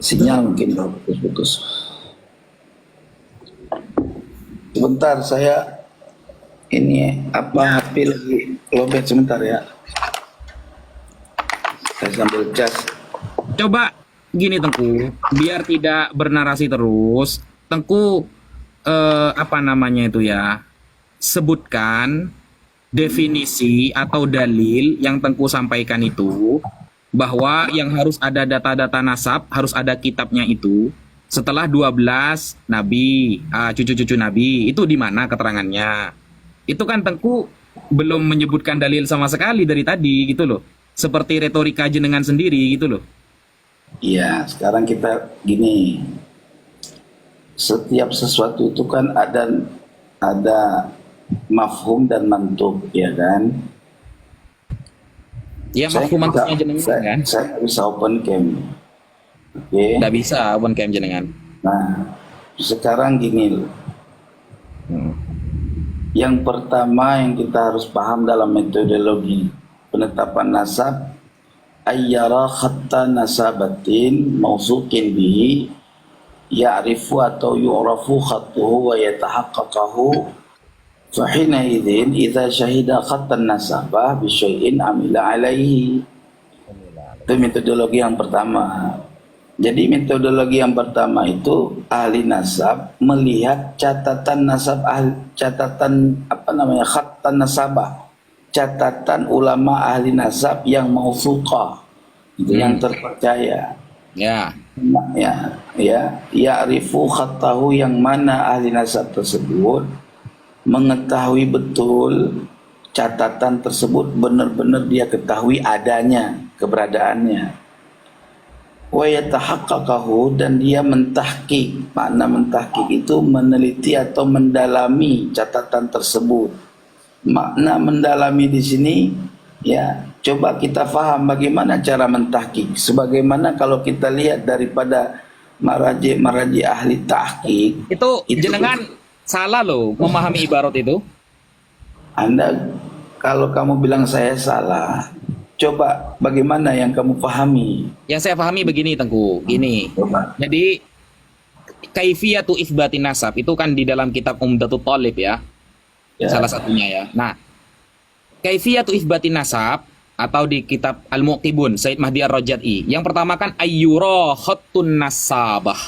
Sinyal mungkin kalau putus-putus. Sebentar, saya ini HP lagi lowbat sebentar ya. Saya sambil cas. Coba gini Tengku, biar tidak bernarasi terus. Tengku, apa namanya itu ya? Sebutkan definisi atau dalil yang Tengku sampaikan itu, bahwa yang harus ada data-data nasab, harus ada kitabnya itu. Setelah 12 nabi, cucu-cucu nabi, itu di mana keterangannya? Itu kan Tengku belum menyebutkan dalil sama sekali dari tadi gitu loh. Seperti retorika jenengan sendiri gitu loh. Iya, sekarang kita gini. Setiap sesuatu itu kan ada mafhum dan mantuk, ya kan? Ya mafhum mantuknya jenengan kan? Saya bisa open cam. Oke. Nggak bisa open cam jenengan. Nah, sekarang gini loh. Yang pertama yang kita harus paham dalam metodologi penetapan nasab, ayyara khatta nasabatin mausukin bihi ya'rifu atau yu'rafu khattuhu wa yatahaqqaqahu Fahina idzin idza syahida khattan nasabah bi syai'in amila alaihi. Itu metodologi yang pertama. Jadi metodologi yang pertama itu ahli nasab melihat catatan nasab catatan apa namanya khattan nasabah, catatan ulama ahli nasab yang mausuqah, itu yang terpercaya. Ya. Ya'rifu khattahu, yang mana ahli nasab tersebut mengetahui betul catatan tersebut, benar-benar dia ketahui adanya, keberadaannya. Wa yatahaqqaqahu, dan dia mentahqiq. Makna mentahqiq itu meneliti atau mendalami catatan tersebut. Makna mendalami di sini ya, coba kita faham bagaimana cara mentahqiq. Sebagaimana kalau kita lihat daripada maraji ahli tahqiq, Itu jenengan salah loh memahami ibarat itu. Anda, kalau kamu bilang saya salah, coba bagaimana yang kamu pahami? Yang saya pahami begini Tengku, gini. Coba. Jadi kaifiyatu itsbatin nasab itu kan di dalam kitab Umdatul Thalib ya. Ya. Salah satunya ya. Nah, kaifiyatu itsbatin nasab atau di kitab Al-Muqtibun Said Mahdi Ar-Rajai. Yang pertama kan ayyura khattun nasabah.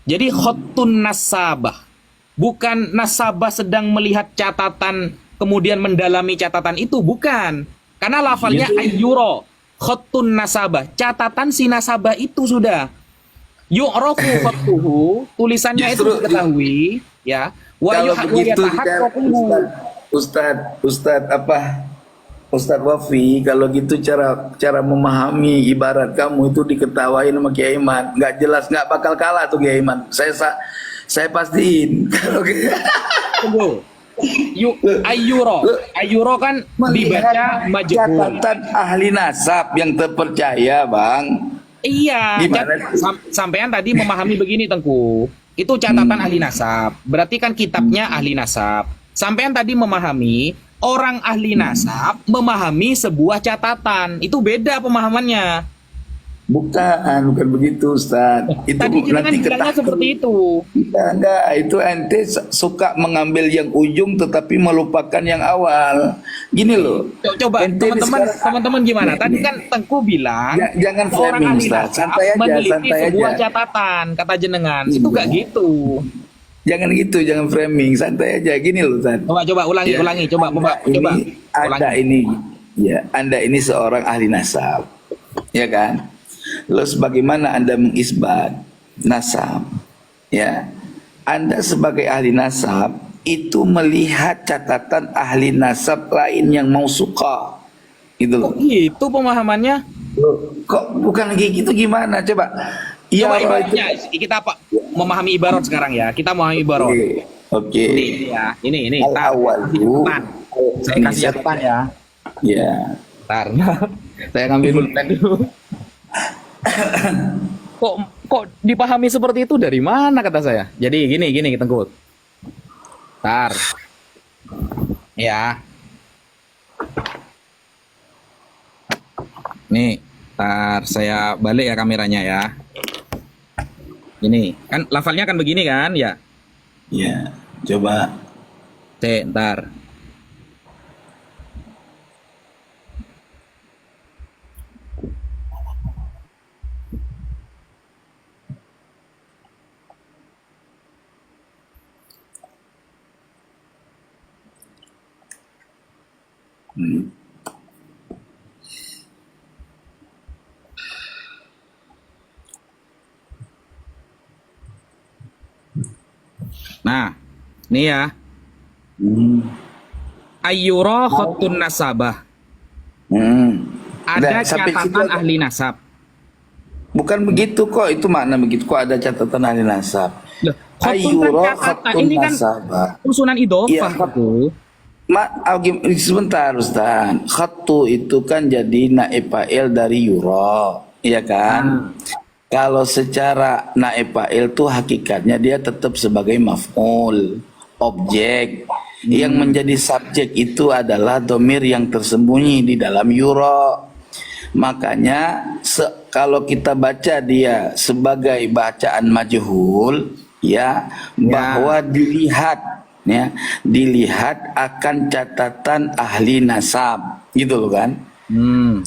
Jadi khattun nasabah, bukan nasabah sedang melihat catatan kemudian mendalami catatan itu, bukan. Karena lafalnya ayyura khattun nasabah, catatan si nasabah itu sudah yu'rafu khattuhu, tulisannya itu diketahui ya. Wa Kalau begitu yatahaqqaqu. Ustadz Wafi, kalau gitu cara memahami ibarat kamu itu diketawain sama Kiai Iman, nggak jelas, nggak bakal kalah tuh Kiai Iman. Saya pastiin kalau Tunggu. Ayyuro kan dibaca majhul. catatan ahli nasab yang terpercaya, Bang. Iya, Gimana? sampean tadi memahami begini Tengku. Itu catatan ahli nasab. Berarti kan kitabnya ahli nasab. Sampean tadi memahami orang ahli nasab memahami sebuah catatan. Itu beda pemahamannya. Bukan begitu, Ustaz. Itu Tadi jenengan nanti bilangnya ketakut. seperti itu. Enggak, itu ente suka mengambil yang ujung tetapi melupakan yang awal. Gini loh. Coba Ente di sekarang- teman-teman gimana? Tadi kan Tengku bilang Jangan orang framing, ahli Ustaz. nasab Santai aja, meneliti santai sebuah aja. catatan, kata jenengan. Itu gak gitu. Jangan gitu, jangan framing, santai aja. Gini loh, Ustaz. Coba ulangi, Ya, coba Anda ulangi. Anda ini seorang ahli nasab, ya kan? Lalu bagaimana Anda mengisbat nasab? Ya, Anda sebagai ahli nasab itu melihat catatan ahli nasab lain yang mau suka, gitu loh. Itu pemahamannya. Kok bukan kayak gitu, gimana? Coba. Coba Iya, ibaratnya kita apa memahami ibarat sekarang ya. Kita memahami ibarat. Oke. Ini ya, ini. Al-awwal Catatan. Saya Ini kasih catatan ya. Ya. Bentar. Saya ngambil pulpen dulu. Kok dipahami seperti itu dari mana kata saya? Jadi gini Tengku. Bentar. Ya. Nih, bentar saya balik ya kameranya ya. Ini kan lafalnya kan begini kan ya. Ya, coba. Ntar. Nah, ini ya. Ayyura khattun nasabah. Ada Nah, sampai situ catatan aja. ahli nasab. Bukan begitu kok, itu makna begitu kok, ada catatan ahli nasab. Loh, khattun kan Ayyura catatan. khattun Ini kan nasabah. usunan idhofah Iya. itu. Sebentar Ustaz. Khattu itu kan jadi naib fa'il dari yura, ya kan? Kalau secara naib fa'il tuh hakikatnya dia tetap sebagai maf'ul, objek. Yang menjadi subjek itu adalah domir yang tersembunyi di dalam yura. Makanya kalau kita baca dia sebagai bacaan majhul, ya, bahwa dilihat ya, dilihat akan catatan ahli nasab, gitu loh kan?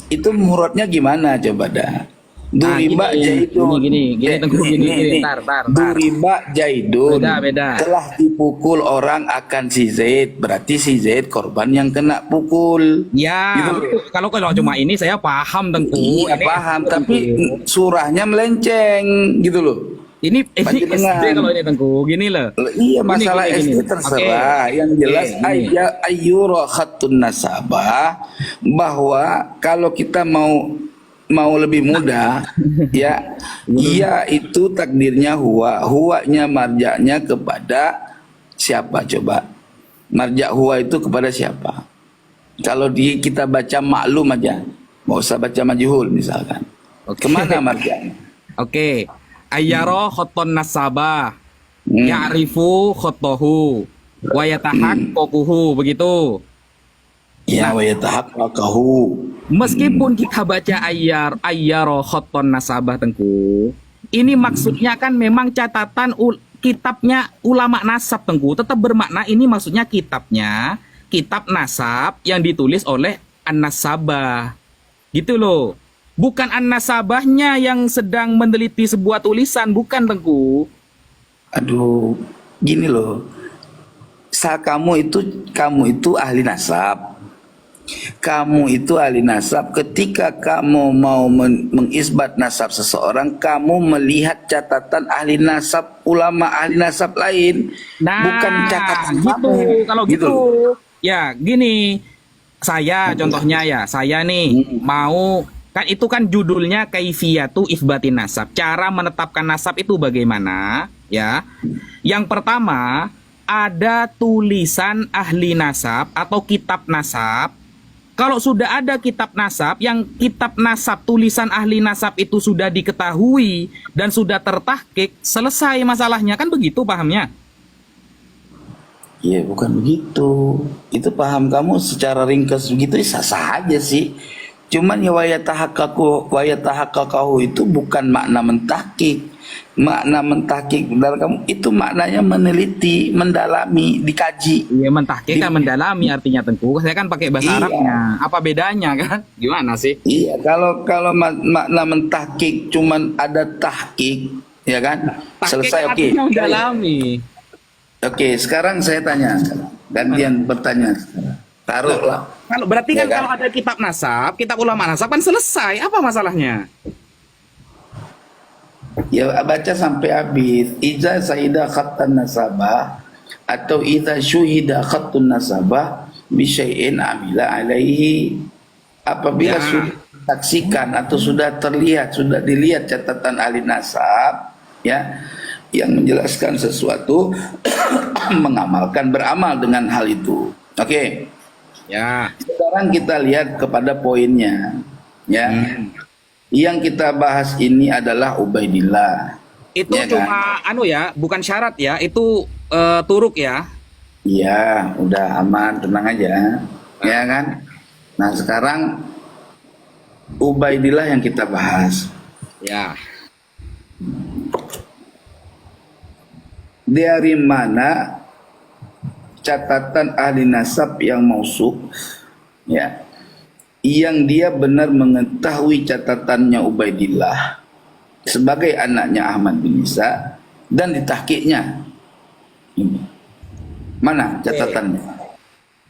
Itu murotnya gimana coba dah? Nah, Duriba Jaidun. gini, Tengku, gini, tar. Duriba Jaidun. Beda. Telah dipukul orang akan si Zaid. Berarti si Zaid korban yang kena pukul. Ya, Gitu. kalau cuma ini saya paham Tengku. Iya Ini paham, SD, tapi Tengku. surahnya melenceng gitu loh. Ini Panjenengan. SD kalau ini Tengku, gini loh. Iya, masalah Gini. SD terserah. Yang jelas gini. ayyura khatun nasabah, bahwa kalau kita mau lebih mudah ya, ia itu takdirnya huwanya marjaknya kepada siapa coba? Marjak huwa itu kepada siapa? Kalau kita baca maklum aja, nggak usah baca majhul misalkan. Oke. Kemana marjaknya? Oke. Ayyara khoton nasabah. Hmm. Ya'rifu khotohu. Wa yatahaqqaquhu, begitu. Ya wa yatahaqqaqahu. Meskipun kita baca ayyara khoton nasabah Tengku, ini maksudnya kan memang catatan kitabnya ulama nasab Tengku, tetap bermakna ini maksudnya kitab nasab yang ditulis oleh an-nasabah. Gitu loh. Bukan an-nasabahnya yang sedang meneliti sebuah tulisan, bukan Tengku. Aduh, gini loh. Kamu itu ahli nasab. Kamu itu ahli nasab. Ketika kamu mau mengisbat nasab seseorang, kamu melihat catatan ahli nasab, ulama ahli nasab lain, bukan catatan gitu. kamu. Kalau gitu, ya gini, contohnya saya nih mau, kan itu kan judulnya kaifiyatu isbatin nasab, cara menetapkan nasab itu bagaimana, ya. Yang pertama, ada tulisan ahli nasab atau kitab nasab. Kalau sudah ada kitab nasab, yang kitab nasab tulisan ahli nasab itu sudah diketahui dan sudah tertahqiq, selesai masalahnya, kan begitu pahamnya? Iya, bukan begitu. Itu paham kamu secara ringkas begitu sah-sah aja sih. Cuman ya wayatahaqqaqahu itu bukan makna mentahqiq. Makna mentahqiq dalam kamu itu maknanya meneliti, mendalami, dikaji. Iya, mentahqiq kan mendalami artinya Tengku. Saya kan pakai bahasa Iya. Arabnya. Apa bedanya kan? Gimana sih? Iya, kalau makna mentahqiq cuman ada tahqiq, ya kan? Tahqiq Selesai, oke. artinya mendalami. Oke, sekarang saya tanya, gantian bertanya. Taruhlah. Kalau berarti Ya kan, kan? kalau ada kitab nasab, kitab ulama nasab kan selesai. Apa masalahnya? Ya baca sampai habis. Iza saida khattan nasabah atau iza syuhida khattun nasabah bisyai'in amila alaihi. Apabila Ya. sudah saksikan atau sudah dilihat catatan ahli nasab, ya, yang menjelaskan sesuatu, beramal dengan hal itu. Oke. Ya. Sekarang kita lihat kepada poinnya, ya. Yang kita bahas ini adalah Ubaidillah. Itu Ya cuma bukan syarat ya. Itu turuk ya. Iya, udah aman, tenang aja, ya kan? Nah sekarang Ubaidillah yang kita bahas. Ya. Dari mana catatan ahli nasab yang mausuf, ya, yang dia benar mengetahui catatannya Ubaidillah sebagai anaknya Ahmad bin Isa dan ditahqiqnya. Ini. Mana catatannya?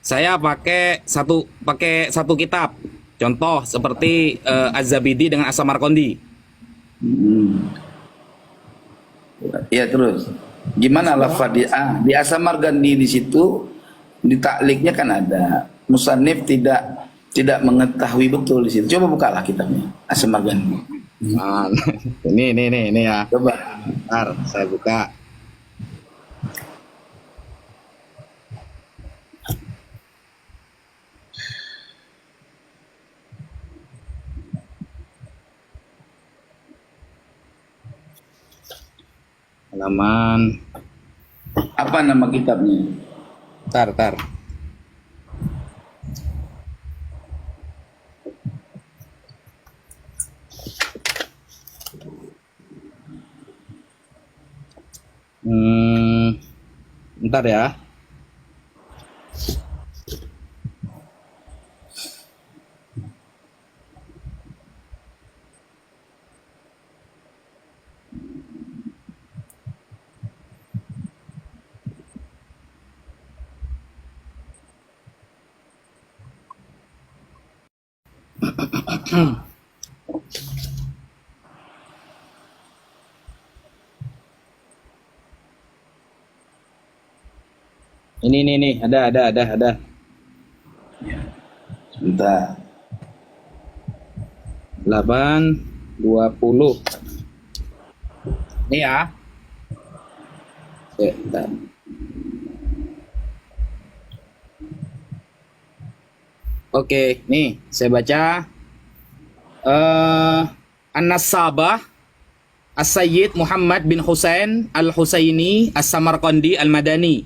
Saya pakai satu kitab. Contoh seperti Az-Zabidi dengan As-Samarqandi. Ya terus. Gimana lafaz di As-Samarqandi di situ di takliknya kan ada. Musannif tidak mengetahui betul di situ. Coba bukalah kitabnya As-Samarqandi. Nah, ini ya. Coba. Bentar, saya buka. Halaman. Apa nama kitabnya? Tar. Bentar ya. Ini nih, ada. Sebentar. 8:20. Ini ya. Bentar. Oke, nih saya baca. An-Nasabah As-Sayyid Muhammad bin Husain Al-Husaini As-Samarqandi Al-Madani.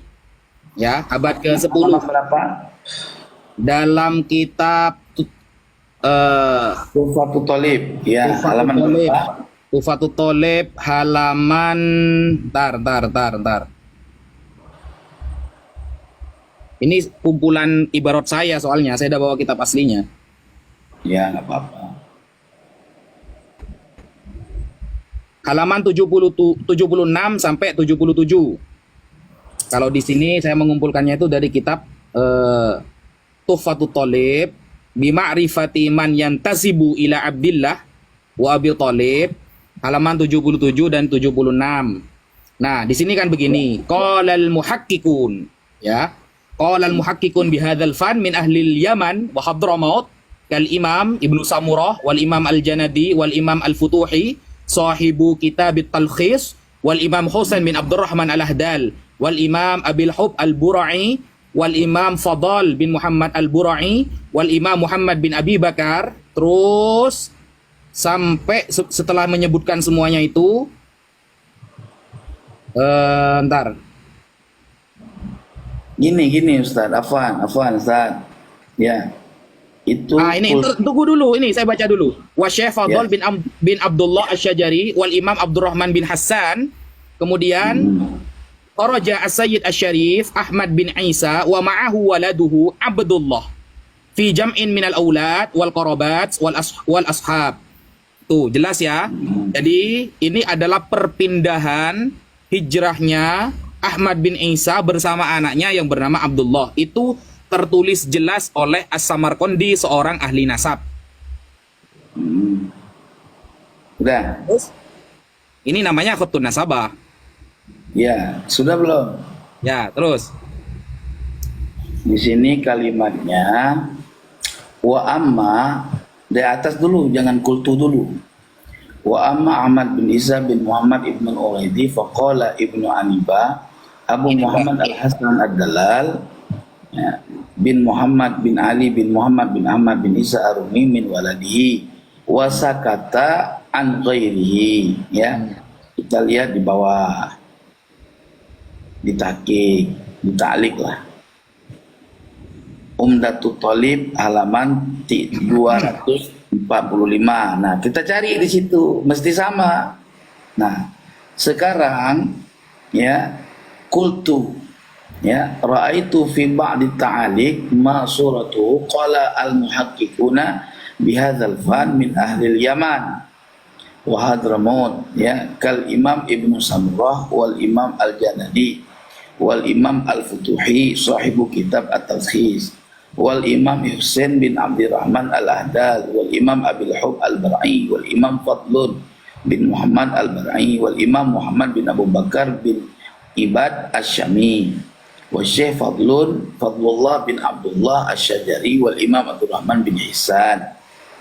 Ya, abad ke-10. Halaman berapa? Dalam kitab Tuhfatul Thalib. Ya, Tuhfatul halaman Thalib. berapa? Tuhfatul Thalib halaman tar. Ini kumpulan ibarat saya soalnya, saya udah bawa kitab aslinya. Ya, nggak apa-apa. Halaman 76 sampai 77. Kalau di sini saya mengumpulkannya itu dari kitab Tuhfatul Thalib bima'rifati man yantasibu ila Abdillah wa Abi Thalib, halaman 77 dan 76. Nah, di sini kan begini, qalal muhaqqiqun, ya. Qalal muhaqqiqun bihadzal fan min ahli Yaman wa Hadramaut kal Imam Ibnu Samurah wal Imam Al-Janadi wal Imam Al-Futuhi sahibu kitab at-Talkhis wal Imam Husain bin Abdurrahman Al-Ahdal wal Imam Abil Hub Al-Bura'i wal Imam Fadal bin Muhammad Al-Bura'i wal Imam Muhammad bin Abi Bakar. Terus sampai setelah menyebutkan semuanya itu ntar Gini Ustaz, Afwan Ustaz. Ya. Itu ini tunggu dulu, ini saya baca dulu. Wa Syekh Fadl bin Abdullah Asy-Syajari wal Imam Abdurrahman bin Hassan. Kemudian Kharaja As-Sayyid Asy-Syarif Ahmad bin Isa wa ma'ahu waladuhu Abdullah fi jam'in minal aulad wal qarabat wal ashab. Tuh, jelas ya. Jadi ini adalah perpindahan hijrahnya Ahmad bin Isa bersama anaknya yang bernama Abdullah. Itu tertulis jelas oleh As-Samarqandi, seorang ahli nasab. Udah. Ini namanya khutun nasabah. Ya, sudah belum? Ya, terus. Di sini kalimatnya wa amma, dari atas dulu, jangan kultu dulu. Wa amma Ahmad bin Isa bin Muhammad ibn Uwaidi faqala ibnu Aniba Abu Muhammad Al-Hasan Ad-Dalal, ya, bin Muhammad bin Ali bin Muhammad bin Ahmad bin Isa Ar-Rumi min waladihi wa sakata an ghairihi. Ya, kita lihat di bawah, di tahqiq, di ta'liq lah. Umdatul Thalib halaman 245. Nah, kita cari di situ, mesti sama. Nah, sekarang ya qultu, ya, ra'aitu fi ba'di ta'aliq ma suratu qala al-muhaqqiquna bihadzal fan min ahli al-Yaman wa Hadramaut, ya, kal Imam Ibnu Samurah wal Imam Al-Janadi wal Imam Al-Futuhi sahibu kitab At-Talkhis wal Imam Husain bin Abdurrahman Al-Ahdal wal Imam Abil Hub Al-Bara'i wal Imam Fadlun bin Muhammad Al-Bara'i wal Imam Muhammad bin Abu Bakar bin Ibad Asy-Syami wa Syekh Fadlullah bin Abdullah Asy-Syajari wal Imam Abdurrahman bin Ihsan.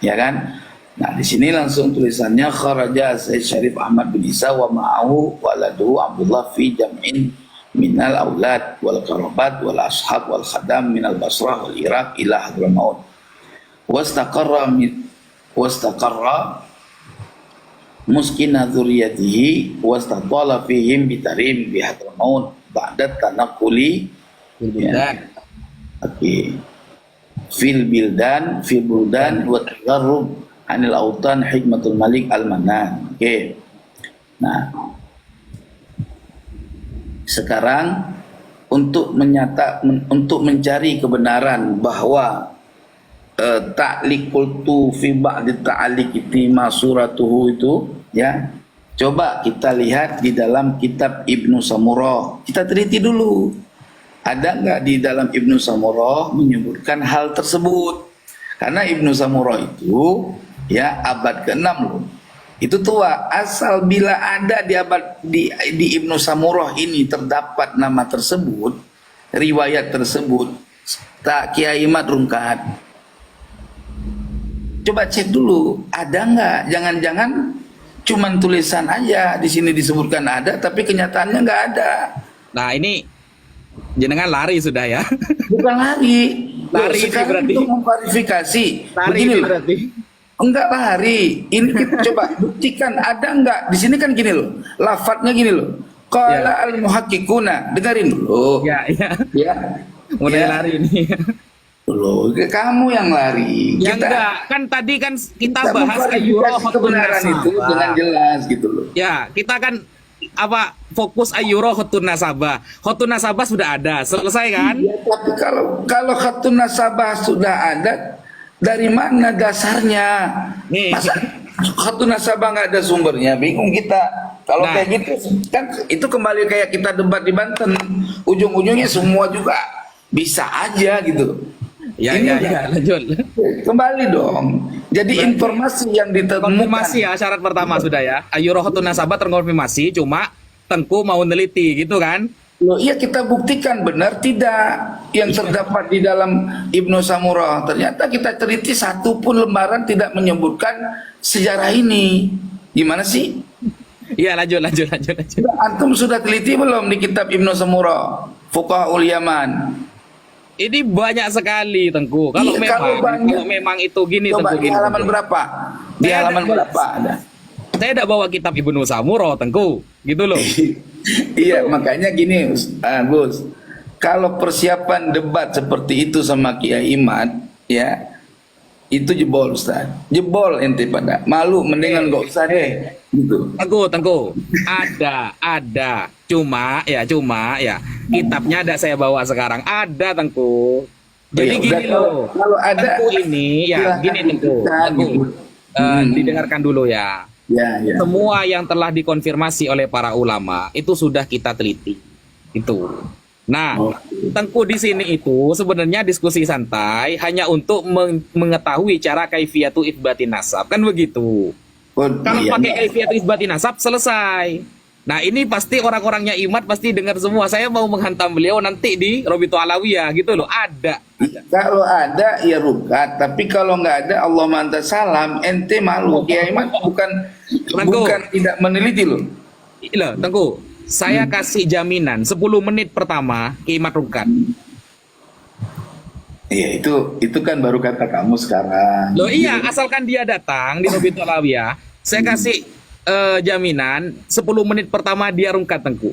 Ya kan? Nah, di sini langsung tulisannya kharaja Sayyid Syarif Ahmad bin Isa wa ma'ahu waladuhu Abdullah fi jam'in minal aulad wal qarabat wal ashab wal khadam minal Basrah wal Iraq ila Hadramaut wastaqarra muskina dzurriyyatihi wastatala fihim bitarim bi Hadramaut ba'da tanaquli fil buldan wa tagarrub anil autan hikmatul malik al-Manan. Oke. Nah, sekarang untuk mencari kebenaran bahwa ta'liq qultu fi ba'di ta'liq itu masuratuhu itu, ya, coba kita lihat di dalam kitab Ibnu Samurah. Kita teliti dulu, ada nggak di dalam Ibnu Samurah menyebutkan hal tersebut. Karena Ibnu Samurah itu Ya, abad ke-6 loh. Itu tua. Asal bila ada di abad di Ibnu Samurah ini terdapat nama tersebut, riwayat tersebut, tak Kiai Mat Rungkat. Coba cek dulu, ada nggak? Jangan-jangan cuman tulisan aja di sini disebutkan ada, tapi kenyataannya nggak ada. Nah, ini jenengan lari sudah ya. Bukan lari. Lari ini Sekarang berarti. untuk memverifikasi. Lari Begini ini loh. berarti. Enggak lari. Ini kita coba buktikan ada enggak. Di sini kan gini loh. Lafadznya gini loh. Qala al-muhaqqiquna. Dengerin dulu. Ya, ya. Ya. Mulai Ya. lari ini. Loh, kamu yang lari. Ya enggak, kan tadi kan kita bahas memverifikasi ayyurohotun kebenaran itu nasabah. dengan jelas gitu loh. Ya, kita kan apa fokus ayyurohotun nasabah. Hotun nasabah sudah ada, selesai kan? Ya, tapi kalau khatun nasabah sudah ada, dari mana dasarnya? Nih. Masa khatun nasabah nggak ada sumbernya? Bingung kita. Kalau Nah. kayak gitu kan itu kembali kayak kita debat di Banten. Ujung-ujungnya semua juga bisa aja gitu. Ya, Ini ya, udah- ya, lanjut. Kembali dong. Jadi informasi yang ditemukan. Konfirmasi ya, syarat pertama sudah ya. Ayyurohotun nasabah terkonfirmasi, cuma Tengku mau neliti gitu kan? Loh, iya kita buktikan benar tidak yang terdapat di dalam Ibnu Samurah. Ternyata kita teliti satu pun lembaran tidak menyebutkan sejarah ini. Gimana sih? Iya, lanjut. Antum sudah teliti belum di kitab Ibnu Samurah? Fuqahaul Yaman. Ini banyak sekali Tengku. Kalau Iya, kalau banyak. memang itu gini Coba Tengku di gini. halaman Tengku. berapa? Di Saya halaman ada- berapa ada? Saya tidak bawa kitab Ibnu Samurah Tengku, gitu loh. Iya, makanya gini, Gus. Kalau persiapan debat seperti itu sama Kiai Imad, ya, itu jebol, Ustaz. Jebol ente pada. Malu, mendingan nggak usah deh. Gitu. Tengku, ada. Cuma ya, kitabnya ada saya bawa sekarang. Ada Tengku. Jadi Ya, gini udah, loh. kalau ada, Tengku ini ya, silakan gini Tengku. dibuka, gitu. Didengarkan dulu ya. Ya, ya. Semua yang telah dikonfirmasi oleh para ulama itu sudah kita teliti. Itu. Nah, Oh. Tengku di sini itu sebenarnya diskusi santai hanya untuk mengetahui cara kaifiyatu itsbatin nasab. Kan begitu. Oh, Kalau iya, pakai kaifiyatu itsbatin nasab selesai. Nah, ini pasti orang-orangnya Imat pasti dengar semua. Saya mau menghantam beliau nanti di Robito Alawiyah gitu loh. Ada. Kalau ada ya rukat, tapi kalau nggak ada Allah manta salam, ente malu. Kiai Imad Tengku. bukan tidak meneliti loh. Loh, Tengku, saya kasih jaminan 10 menit pertama ke Imat Rukat. Iya, itu kan baru kata kamu sekarang. Loh iya, asalkan dia datang di Robito Alawiyah, saya kasih jaminan 10 menit pertama dia rungkat Tengku.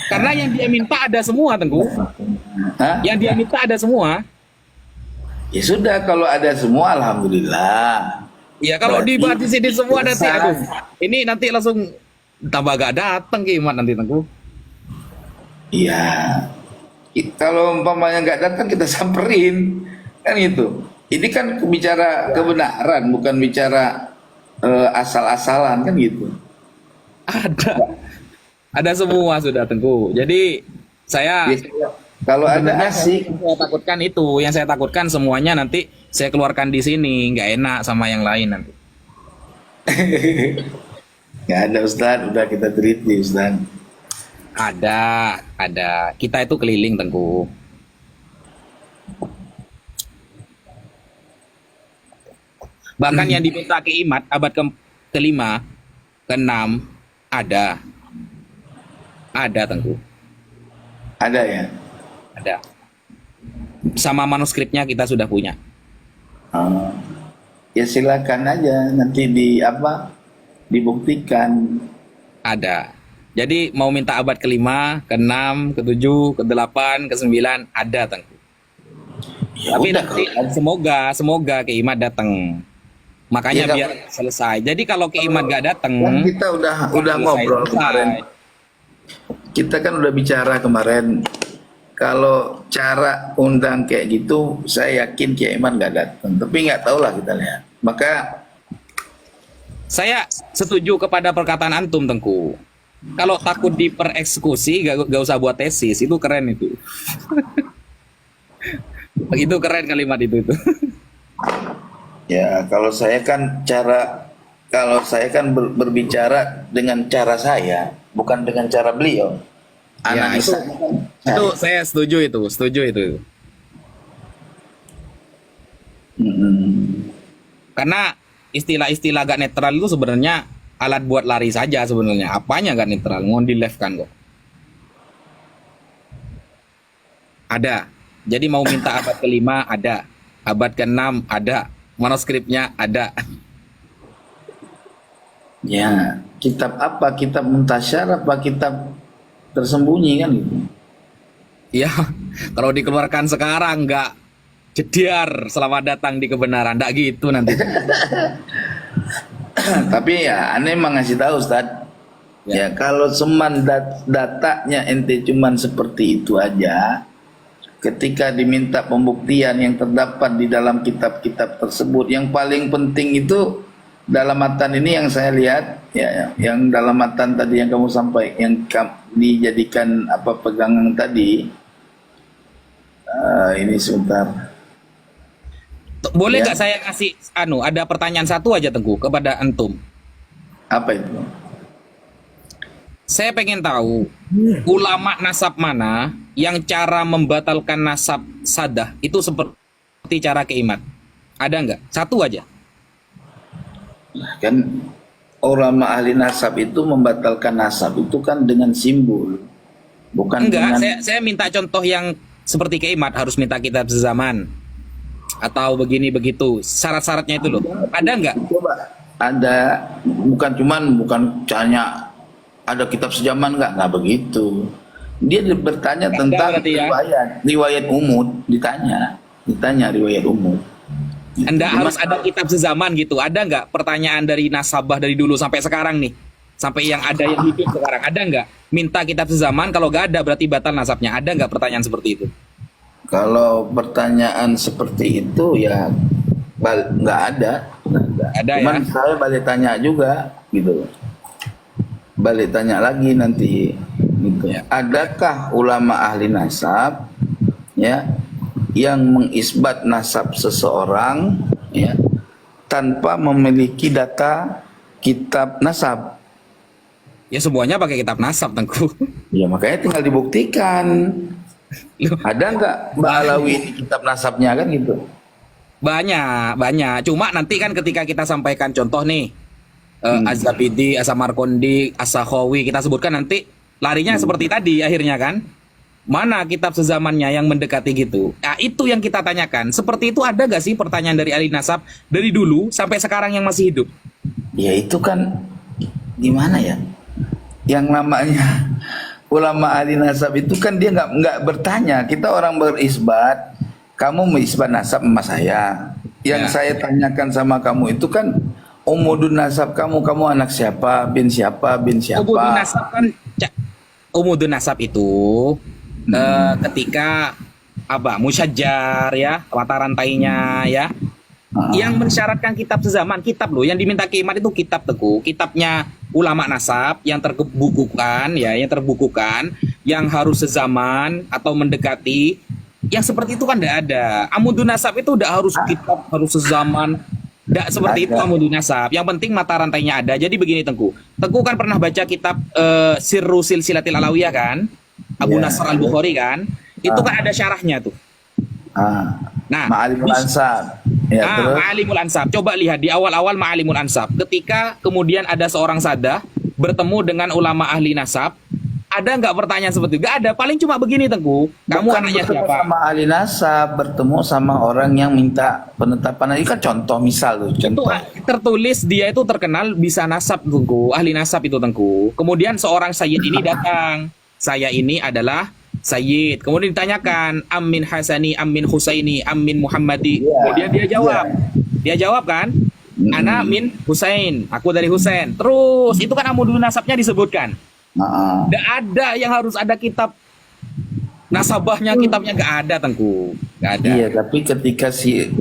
Karena yang dia minta ada semua Tengku. Hah? Yang dia minta ada semua. Ya sudah, kalau ada semua alhamdulillah. Ya kalau Berarti dibahas di sini semua nanti selesai. aduh. Ini nanti langsung tambah gak datang ke Imat nanti Tengku. Iya. Kalau umpamanya nggak datang kita samperin kan itu. Ini kan bicara kebenaran, bukan bicara asal-asalan kan gitu. Ada semua sudah Tengku. Jadi saya Biasanya kalau ada sebenarnya asik, yang saya takutkan itu, yang saya takutkan semuanya nanti saya keluarkan di sini, nggak enak sama yang lain nanti. nggak ada Ustaz, udah kita teliti Ustaz. Ada. Kita itu keliling Tengku. Bahkan yang diminta ke Imat abad kelima, keenam ada. Ada Tengku, Ada ya. ada. Sama manuskripnya kita sudah punya. Oh. Ya silakan aja nanti dibuktikan. Ada. Jadi mau minta abad kelima, keenam, ketujuh, kedelapan, kesembilan ada Tengku. Ya Tapi udah, nanti semoga ke Imat datang. Makanya Ya, biar selesai. Jadi kalau ke Imat gak datang, kan kita udah ngobrol kemarin. Kita kan udah bicara kemarin. Kalau cara undang kayak gitu, saya yakin Kiai Iman nggak datang. Tapi nggak tahu lah, kita lihat. Maka Saya setuju kepada perkataan antum Tengku. Kalau takut dipereksekusi, gak usah buat tesis. Itu keren itu. Itu keren kalimat itu. Ya, kalau saya kan berbicara dengan cara saya, bukan dengan cara beliau. Ya, itu Analisa itu saya. saya setuju itu. Mm-mm. Karena istilah-istilah gak netral itu sebenarnya alat buat lari saja sebenarnya. Apanya gak netral? Ngondi left kan kok. Ada. Jadi mau minta abad kelima ada. Abad ke-6 ada. Manuskripnya ada. Ya, kitab apa? Kitab muntasyar apa kitab tersembunyi kan gitu. Ya, kalau dikeluarkan sekarang nggak jediar selamat datang di kebenaran. Nggak gitu nanti. Tapi ya aneh emang ngasih tahu Ustaz. Ya, kalau cuman datanya ente cuman seperti itu aja, ketika diminta pembuktian yang terdapat di dalam kitab-kitab tersebut, yang paling penting itu dalam matan ini yang saya lihat, ya, yang dalam matan tadi yang kamu sampaikan, yang dijadikan apa pegangan tadi, ini sebentar. Boleh Ya. nggak saya kasih ada pertanyaan satu aja Tengku kepada antum. Apa itu? Saya pengen tahu ulama nasab mana yang cara membatalkan nasab sadah itu seperti cara keimat. Ada nggak? Satu aja. Kan ulama ahli nasab itu membatalkan nasab itu kan dengan simbol, bukan Enggak, dengan. saya minta contoh yang seperti keimat harus minta kitab sezaman atau begini begitu. Syarat-syaratnya itu loh. Ada nggak? Coba ada, bukan tanya ada kitab sejaman nggak begitu. Dia bertanya Nggak ada tentang berarti ya? riwayat umud, ditanya riwayat umud. Anda Cuma- harus ada kitab sezaman gitu. Ada nggak pertanyaan dari nasabah dari dulu sampai sekarang nih? Sampai yang ada yang hidup sekarang. Ada nggak? Minta kitab sezaman, kalau nggak ada berarti batal nasabnya. Ada nggak pertanyaan seperti itu? Kalau pertanyaan seperti itu ya nggak ada. Ada Cuman ya? saya balik tanya juga gitu. Balik tanya lagi nanti gitu. Ya. Adakah ulama ahli nasab ya yang mengisbat nasab seseorang ya tanpa memiliki data kitab nasab? Ya semuanya pakai kitab nasab Tengku. Ya makanya tinggal dibuktikan. Loh, Ada nggak Mbak Alawi ini kitab nasabnya kan gitu? banyak. Cuma nanti kan ketika kita sampaikan contoh nih, Az-Zabidi, As-Samarqandi, As-Sakhawi, kita sebutkan nanti larinya seperti tadi akhirnya kan. Mana kitab sezamannya yang mendekati gitu? Nah, itu yang kita tanyakan. Seperti itu ada gak sih pertanyaan dari ahli nasab dari dulu sampai sekarang yang masih hidup? Ya itu kan gimana ya? Yang namanya ulama ahli nasab itu kan dia nggak bertanya. Kita orang berisbat, kamu mengisbat nasab sama saya. Yang Ya. saya tanyakan sama kamu itu kan umudun nasab kamu anak siapa, bin siapa, bin siapa. Umudun nasab kan umudun nasab itu ketika apa musyajjar ya mata rantainya ya yang mensyaratkan kitab sezaman, kitab loh yang diminta keimat itu kitab Teguh, kitabnya ulama nasab yang terbukukan ya, yang terbukukan, yang harus sezaman atau mendekati, yang seperti itu kan tidak ada. Amudun nasab itu udah harus kitab, harus sezaman, tidak seperti itu amudun nasab. Yang penting mata rantainya ada. Jadi begini Tengku, Tengku kan pernah baca kitab Sirru Silsilatil Alawiyah kan, Abu Ya. Nasr Al-Bukhari kan, itu kan ada syarahnya tuh. Nah, Ma'alimul Ansab. Ya, terus? Ma'alimul Ansab. Coba lihat di awal-awal Ma'alimul Ansab. Ketika kemudian ada seorang sadah bertemu dengan ulama ahli nasab, ada nggak pertanyaan seperti itu? Nggak ada. Paling cuma begini Tengku. Kamu Bukan anaknya bertemu siapa? sama ahli nasab, bertemu sama orang yang minta penetapan. Ini kan contoh misal loh, Itu contoh. tertulis dia itu terkenal bisa nasab Tengku, ahli nasab itu Tengku. Kemudian seorang sayyid ini datang. Saya ini adalah sayyid. Kemudian ditanyakan, Amin Hasani, Amin Husaini, Amin Muhammadi. Iya, Kemudian dia jawab. Dia jawab kan? Ana min Husain, aku dari Husain. Terus itu kan amudun nasabnya disebutkan. Nggak ada yang harus ada kitab nasabahnya, kitabnya nggak ada Tengku. Nggak ada. Iya, tapi ketika si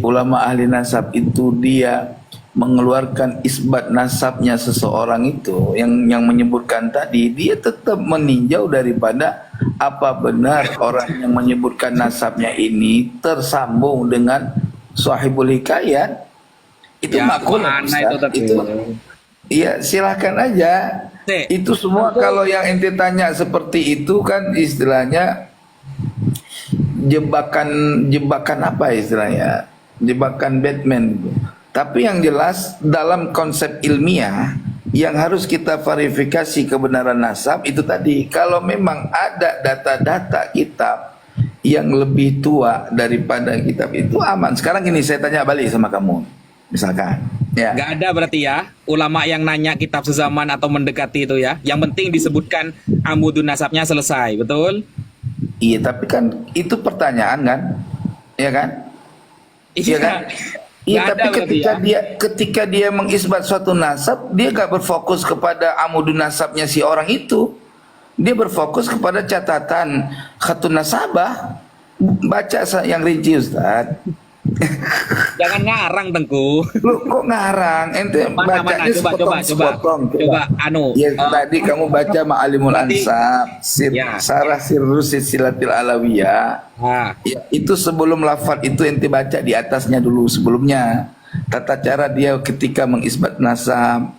ulama ahli nasab itu dia mengeluarkan isbat nasabnya seseorang itu yang menyebutkan tadi, dia tetap meninjau daripada apa benar orang yang menyebutkan nasabnya ini tersambung dengan sahibul hikayat itu Ya, makul mana Ustaz. itu tadi? Itu iya silahkan aja. Sik. Itu semua kalau yang ente tanya seperti itu kan istilahnya jebakan apa istilahnya? Jebakan Batman gitu. Tapi yang jelas dalam konsep ilmiah yang harus kita verifikasi kebenaran nasab itu tadi, kalau memang ada data-data kitab yang lebih tua daripada kitab itu aman. Sekarang gini saya tanya balik sama kamu. Misalkan ya. Nggak ada berarti ya ulama yang nanya kitab sezaman atau mendekati itu ya. Yang penting disebutkan amudun nasabnya selesai, betul? Iya, tapi kan itu pertanyaan kan? Ya kan? Iya kan? Iya, Nggak tapi ada berarti ya. ketika dia mengisbat suatu nasab, dia gak berfokus kepada amudun nasabnya si orang itu. Dia berfokus kepada catatan khatun nasabah. Baca yang rinci Ustaz. Jangan ngarang Tengku. Lu kok ngarang? Ente Mana, bacanya sepotong-sepotong. coba anu. Ya tadi kamu baca Ma'alimul Berarti- Ansab, Ya. Sarah Sirrus Silatil Alawiyah. Nah, Ya, itu sebelum lafaz itu ente baca di atasnya dulu sebelumnya. Tata cara dia ketika mengisbat nasab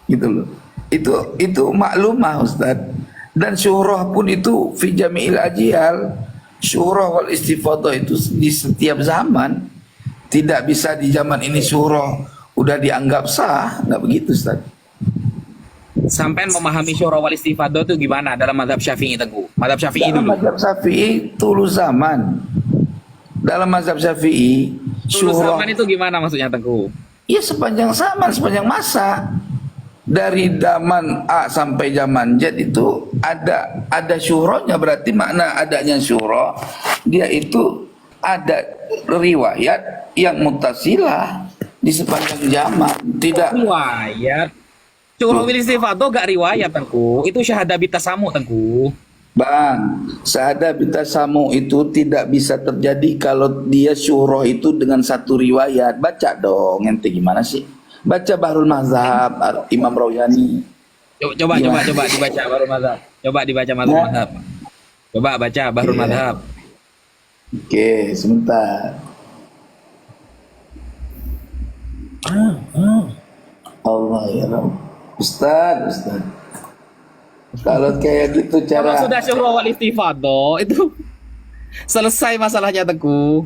gitu loh. Itu maklumah Ustaz. Dan syuhrah pun itu fi jami'il ajyal. Syuhrah wal istifadah itu di setiap zaman. Tidak bisa di zaman ini syuhrah udah dianggap sah, nggak begitu Ustaz. sampean memahami syura wal istifadah itu gimana dalam mazhab Syafi'i Tengku? Mazhab Syafi'i Dalam dulu. mazhab Syafi'i tulu zaman. Dalam mazhab Syafi'i Dulu syuhrah zaman itu gimana maksudnya Tengku? ya sepanjang zaman, sepanjang masa. Dari zaman A sampai zaman Z itu ada syuhrahnya, berarti makna adanya syuhrah dia itu ada riwayat yang mutasilah di sepanjang zaman. Tidak Riwayat. Syura wal istifadah gak riwayat Tengku. Itu syahadah bitasamu Tengku. Bang, syahadah bitasamu itu tidak bisa terjadi kalau dia syuhrah itu dengan satu riwayat. Baca dong, ente gimana sih? Baca Bahrul Mazhab Imam Rawyani. Coba Gimana? dibaca baru mazhab. Coba dibaca mazhab. Nah. Mazhab. Coba baca Bahrul Iya. Madhab. Oke, sebentar. Allah ya Rabb. Ustaz. Kalau kayak gitu Kalau cara sudah syuhrah wal istifadah itu selesai masalahnya Tengku.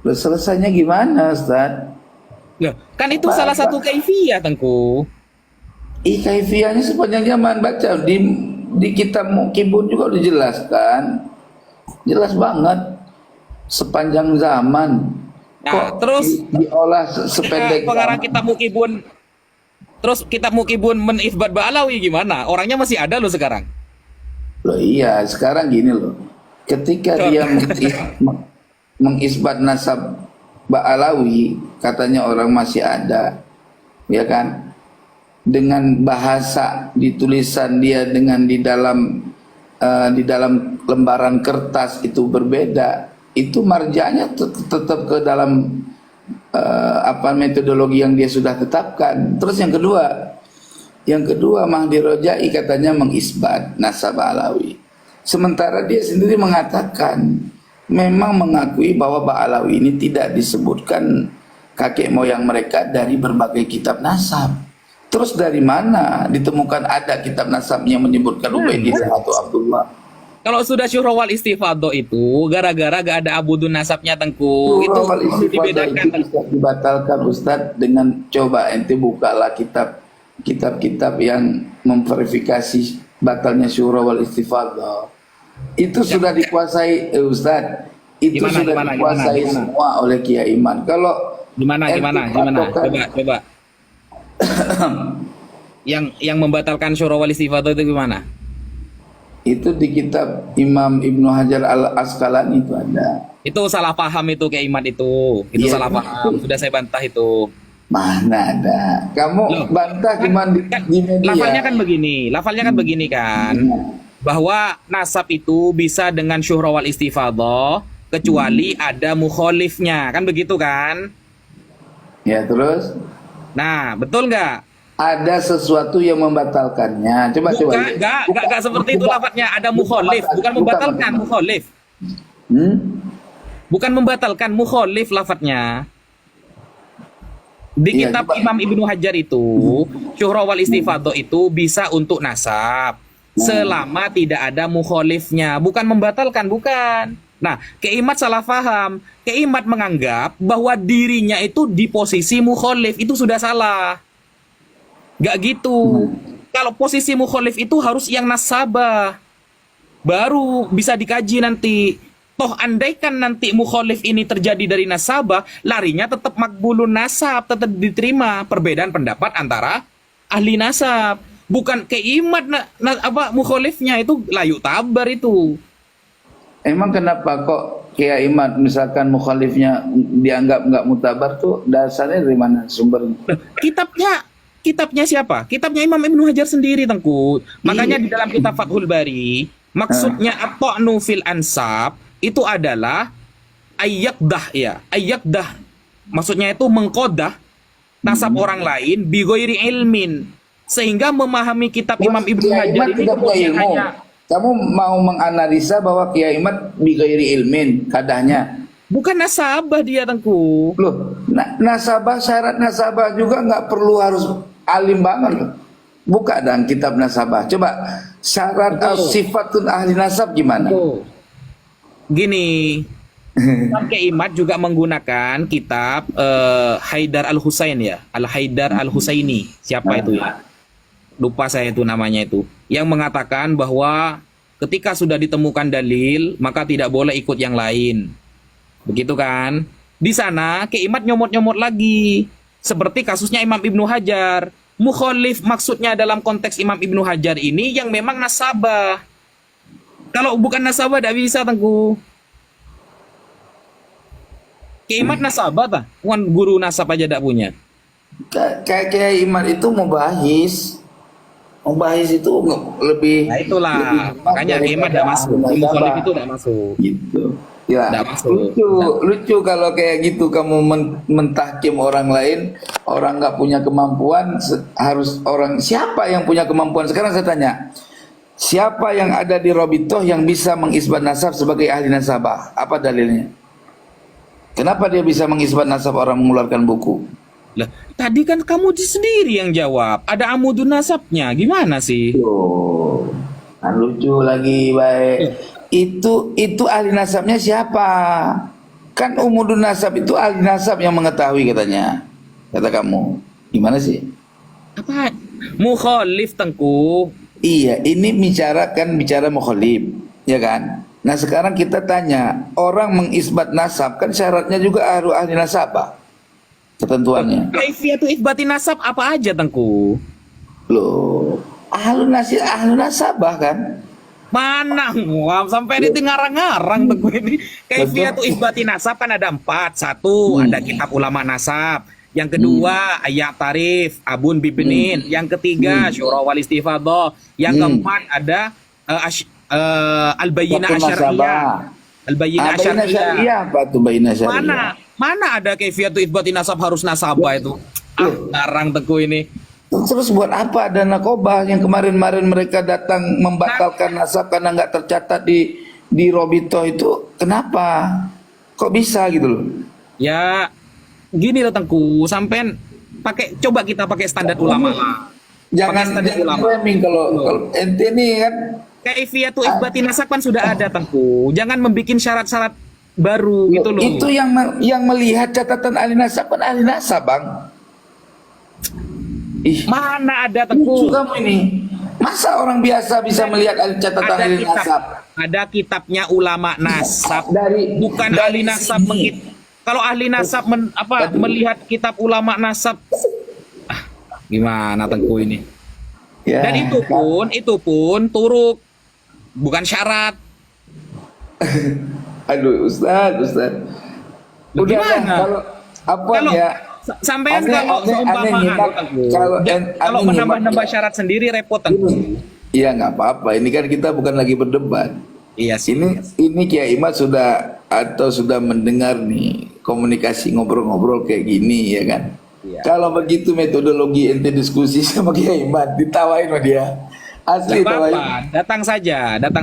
Loh, selesainya gimana Ustaz? Loh, kan itu Apa- salah apa? satu kaifiyah Tengku. Kaifiahnya sepanjang zaman baca di kitab Muqibun juga udah dijelaskan. Jelas banget sepanjang zaman. Nah, terus diolah sependek pengarang zaman. kitab Muqibun. Terus kitab Muqibun menisbat Ba'alawi gimana? Orangnya masih ada loh sekarang. Loh iya, sekarang gini loh. Ketika dia mengisbat nasab Ba'alawi, katanya orang masih ada. Ya kan? Dengan bahasa di tulisan dia dengan di dalam lembaran kertas itu berbeda. Itu marjanya tetap ke dalam metodologi yang dia sudah tetapkan. Terus yang kedua Mahdi Rojai katanya mengisbat nasab Ba'alawi. Sementara dia sendiri mengatakan memang mengakui bahwa Ba'alawi ini tidak disebutkan kakek moyang mereka dari berbagai kitab nasab. Terus dari mana ditemukan ada kitab nasab yang menyebutkan Ubaidillah atau Abdullah? Kalau sudah syuhrah wal istifadah itu gara-gara gak ada abudun nasabnya Tengku. Itu Surah Wal perlu Istifadah dibedakan itu Tengku. bisa dibatalkan Ustadz dengan coba ente bukalah kitab-kitab yang memverifikasi batalnya Surah Wal Istifadah. Itu sudah dikuasai Ustadz. Itu sudah dikuasai semua oleh Kiai Iman. Kalau Gimana? patokan- Coba. yang membatalkan syuhrah wal istifadah itu gimana? itu di kitab Imam Ibnu Hajar Al Asqalani itu ada. Itu salah paham itu kayak Iman itu. Itu Iya, salah paham. Sudah saya bantah itu. Mana ada? Kamu Loh, bantah cuma di media. Lafalnya kan begini kan. Bahwa nasab itu bisa dengan syuhrah wal istifadah kecuali ada mukholifnya. Kan begitu kan? Ya terus Nah, betul nggak? ada sesuatu yang membatalkannya. Coba. Enggak seperti itu lafadznya. Ada mukholif, bukan membatalkan, mukholif. Hmm? Bukan membatalkan, mukhalif lafadznya. Di Iya, kitab coba. Imam Ibnu Hajar itu, Syuhra wal Istifadhah itu bisa untuk nasab selama tidak ada mukhalifnya, bukan membatalkan, bukan. Nah, Keimat salah paham. Keimat menganggap bahwa dirinya itu di posisi mukhalif, itu sudah salah. Gak gitu. Kalau posisi mukhalif itu harus yang nasabah. Baru bisa dikaji nanti. Toh andaikan nanti mukhalif ini terjadi dari nasabah, larinya tetap makbulun nasab, tetap diterima. Perbedaan pendapat antara ahli nasab. Bukan Keimat mukhalifnya itu layu tabar itu. Emang kenapa kok Kiai Imad misalkan mukhalifnya dianggap nggak mutabar tuh dasarnya dari mana sumbernya? Kitabnya siapa? Kitabnya Imam Ibnu Hajar sendiri, Tengku. Makanya di dalam kitab Fathul Bari, maksudnya at-ta'nu fil ansab itu adalah ayyakdah ya. Ayyakdah. Maksudnya itu mengkodah nasab orang lain bi ghairi ilmin. Sehingga memahami kitab Imam Ibnu Kiai Hajar Imad ini tidak punya kemudian ilmu. hanya Kamu mau menganalisa bahwa Kiai Imad bighairi ilmin kadahnya. bukan nasabah dia, Tengku. Loh, nasabah syarat nasabah juga nggak perlu harus alim banget loh. Buka dan kitab nasabah. Coba syarat sifatun ahli nasab gimana? Tuh. Gini, Imam Keimat juga menggunakan kitab Haidar Al-Husain ya, Al-Haidar Al-Husaini. Siapa itu ya? Lupa saya itu namanya itu. Yang mengatakan bahwa ketika sudah ditemukan dalil, maka tidak boleh ikut yang lain. Begitu kan? Di sana Keimat nyomot-nyomot lagi. Seperti kasusnya Imam Ibnu Hajar. Mukhalif maksudnya dalam konteks Imam Ibnu Hajar ini yang memang nasabah. Kalau bukan nasabah tidak bisa, Tengku. Keimat nasabah tak? Bukan guru nasab aja tidak punya. Kayak Kiai Imad itu mubahis. Mubahis itu lebih. Nah itulah. Makanya Keimat tidak masuk. Mukhalif itu tidak masuk. Gitu. Ya, Nggak masuk. lucu kalau kayak gitu kamu mentahkim orang lain, orang nggak punya kemampuan, harus orang siapa yang punya kemampuan? Sekarang saya tanya, siapa yang ada di Robitoh yang bisa mengisbat nasab sebagai ahli nasabah? Apa dalilnya? Kenapa dia bisa mengisbat nasab orang mengeluarkan buku? Lah, tadi kan kamu sendiri yang jawab. Ada amudun nasabnya. Gimana sih? Oh, kan lucu lagi, baik. Itu ahli nasabnya siapa? Kan umudun nasab itu ahli nasab yang mengetahui katanya. Kata kamu. Gimana sih? Apa? Mukhalif, Tengku. Iya, ini bicara mukhalif, ya kan? Nah, sekarang kita tanya, orang mengisbat nasab kan syaratnya juga harus ahli nasabah. Ketentuannya. Kaifiyatu itsbati nasab apa aja, Tengku? Loh, ahli nasabah kan? Mana? Wah, sampai di ngarang-ngarang Tengku ini. Kaifiyatu itsbati nasab kan ada 4. Satu, ada kitab ulama nasab. Yang kedua, ayat tarif, abun bibinin. Yang ketiga, syura wal istifadhah. Yang keempat ada al-bayyinah asyariyah. Al-bayyinah asyariyah. Apa tuh bayyinah asyariyah? Mana ada kaifiyatu itsbati nasab harus nasabah itu? Ngarang Tengku ini. Terus buat apa ada nakobah yang kemarin-kemarin mereka datang membatalkan nasab karena nggak tercatat di Robito itu? Kenapa? Kok bisa gitu loh? Ya, gini loh Tengku, sampean coba kita pakai standar ulama lah. Jangan framing kalau ente nih kan. Kaifiyatu itsbati nasab kan sudah ada, Tengku. Jangan membuat syarat-syarat baru gitu loh. Itu yang melihat catatan ahli nasab kan ahli nasab, Bang. Ih, Mana ada, lucu Tengku? kamu ini. Masa orang biasa bisa melihat catatan Ada ahli kitab, nasab? ada kitabnya ulama nasab. Bukan dari ahli nasab sini. kalau ahli nasab melihat kitab ulama nasab, gimana Tengku ini? Ya, Dan itu pun turuk, bukan syarat. aduh, Ustaz. Loh, Udah lah, gimana? kalau Kalau ya. sampean Aneh, kalau seumpama nyimak. Kalau kalau aneh menambah-nambah nyimak. syarat sendiri repot, Tengku. Iya, nggak apa-apa. Ini kan kita bukan lagi berdebat. Iya sih. Ini Kiai Imad sudah mendengar nih komunikasi ngobrol-ngobrol kayak gini ya kan. Iya. Kalau begitu metodologi ente diskusi sama Kiai Imad ditawain sama dia. Asli Nggak tawain. apa-apa, datang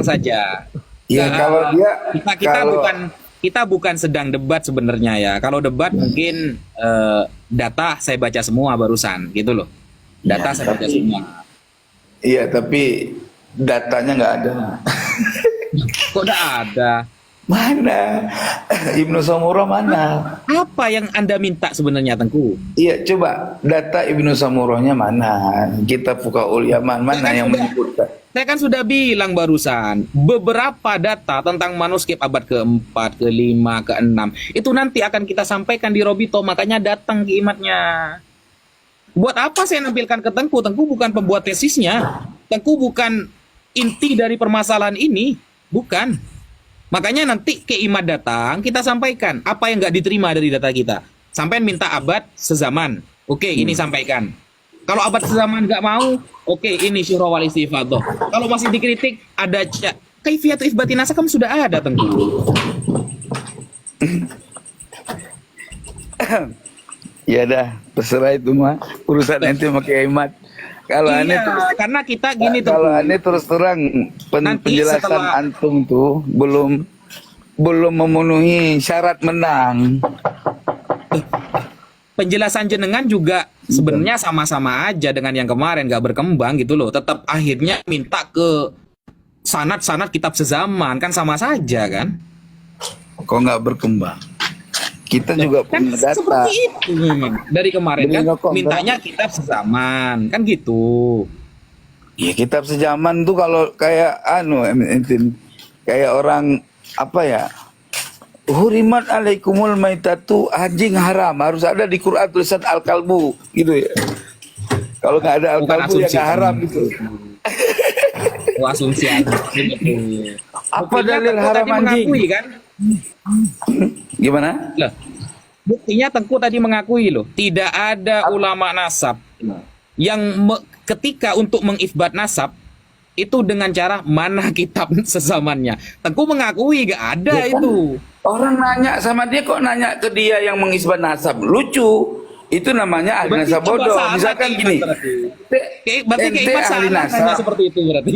saja. Ya Nggak, kalau dia kita kalau bukan kita bukan sedang debat sebenarnya ya. Kalau debat mungkin data saya baca semua barusan gitu loh. Data Ya, saya baca semua. Iya, tapi datanya nggak ada. Kok udah ada? Mana? Ibnu Samurah mana? Apa yang Anda minta sebenarnya, Tengku? Iya, coba data Ibnu Samurahnya mana? Kitab Fuqaul Yaman mana yang menyebutkan? Saya kan sudah bilang barusan, beberapa data tentang manuskrip abad ke-4, ke-5, ke-6 itu nanti akan kita sampaikan di Robito, makanya datang kimatnya. Buat apa saya nampilkan ke Tengku? Tengku bukan pembuat tesisnya. Tengku bukan inti dari permasalahan ini. Bukan. Makanya nanti ke Imat datang, kita sampaikan apa yang nggak diterima dari data kita. Sampai minta abad sezaman. Oke, ini sampaikan. Kalau abad sezaman nggak mau, oke, ini syura wal istifadah. Kalau masih dikritik, ada kaifiyatu itsbati nasab kan sudah ada, Tengku. Ya dah, terserah itu mah urusan ente pakai Imat. Kalau aneh terus, karena kita gini tuh. kalau aneh terus terang Nanti penjelasan setelah- antum tuh belum memenuhi syarat menang. Penjelasan jenengan juga sebenarnya sama-sama aja dengan yang kemarin, nggak berkembang gitu loh. Tetap akhirnya minta ke sanad-sanad kitab sezaman, kan sama saja kan? Kok nggak berkembang? Kita juga Kan punya data. seperti itu memang. Dari kemarin kan Dari Rokok, mintanya kitab sezaman, kan gitu. Ya kitab sejaman tuh kalau kayak kayak orang apa ya? Hurimat alaikumul maitatu, anjing haram, harus ada di Quran tulisan al-kalbu gitu ya. Kalau nggak ada Bukan al-kalbu ya asumsi. nggak haram gitu. Asumsi aja. Apa Buktinya dalil Tengku haram tadi anjing? mengakui kan? Gimana? Loh, buktinya Tengku tadi mengakui loh, tidak ada ulama nasab yang ketika untuk mengisbat nasab itu dengan cara mana kitab sezamannya. Tengku mengakui gak ada Ya kan? itu. Orang nanya sama dia kok nanya ke dia yang mengisbat nasab. Lucu. Itu namanya ahli Berarti nasab bodoh. salah Misalkan Keimat gini. berarti. Berarti ente Keimat ahli salah nasab. nanya seperti itu berarti.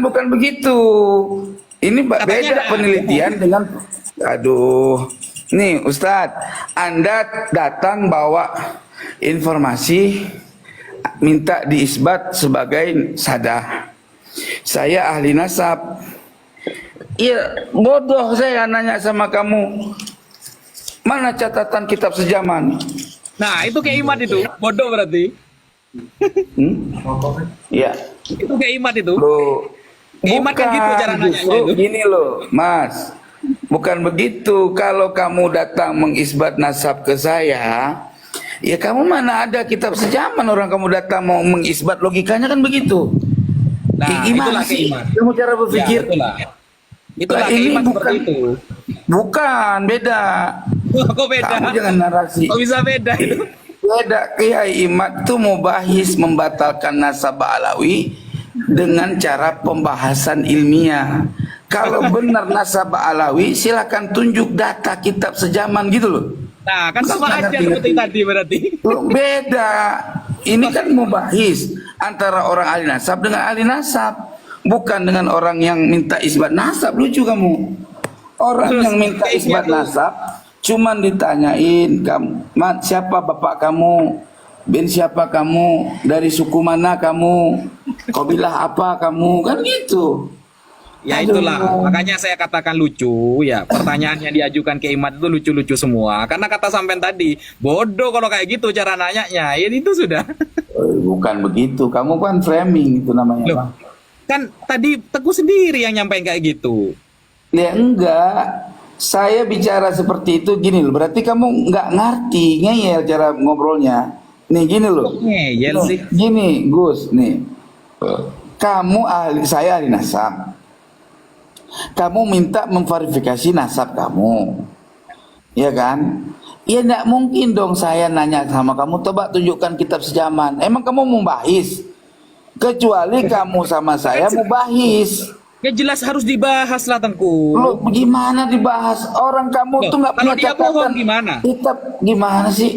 Bukan begitu. Ini Katanya beda ada. penelitian dengan aduh. Nih Ustadz, Anda datang bawa informasi minta diisbat sebagai sadah. Saya ahli nasab. Iya, bodoh saya nanya sama kamu. Mana catatan kitab sejaman? Nah, itu Keimat itu. Bodoh berarti. Iya. Itu Keimat itu. Loh, Keimat kan gitu cara nanyanya justru itu. gini loh, Mas. Bukan begitu. Kalau kamu datang mengisbat nasab ke saya, ya kamu mana ada kitab sejaman orang kamu datang mau mengisbat, logikanya kan begitu. Nah, Gimana itulah sih Keimat. kamu cara berpikir? Ya, itulah Lah, ini Keimat seperti bukan- itu. Bukan, beda. Kok beda? Kamu jangan narasi. Kok bisa beda itu? Beda. Kiai Imat tuh mubahis membatalkan nasab alawi dengan cara pembahasan ilmiah. Kalau benar nasab alawi, silakan tunjuk data kitab sejaman gitu loh. Nah, kan sama Nggak aja ngerti. seperti tadi berarti. Loh, beda. Ini kan mubahis antara orang ahli nasab dengan ahli nasab, bukan dengan orang yang minta isbat nasab. Lucu kamu. Orang Terus, yang minta kayaknya isbat tuh- nasab cuman ditanyain, "Mat, siapa bapak kamu? Bin siapa kamu? Dari suku mana kamu? Kabilah apa kamu?" Kan gitu. Ya Aduh. itulah, makanya saya katakan lucu ya. Pertanyaan yang diajukan ke Imat itu lucu-lucu semua. Karena kata sampean tadi, bodoh kalau kayak gitu cara nanyanya. Ya itu sudah. Bukan begitu. Kamu kan framing itu namanya. Loh, Bang. kan tadi Teguh sendiri yang nyampein kayak gitu. Ya enggak. Saya bicara seperti itu gini loh. Berarti kamu nggak ngerti ngeyel cara ngobrolnya. Nih gini loh. Kok ngeyel sih? Gini Gus, nih. Kamu ahli, saya ahli nasab. Kamu minta memverifikasi nasab kamu. Ya kan? Ya enggak mungkin dong saya nanya sama kamu, coba tunjukkan kitab sejaman. Emang kamu mubahis? Kecuali kamu sama saya mubahis. Ya jelas harus dibahas lah Tengku. Lo gimana dibahas? Orang kamu Loh, tuh nggak kalau punya dia catatan. bohong gimana? Kitab gimana sih?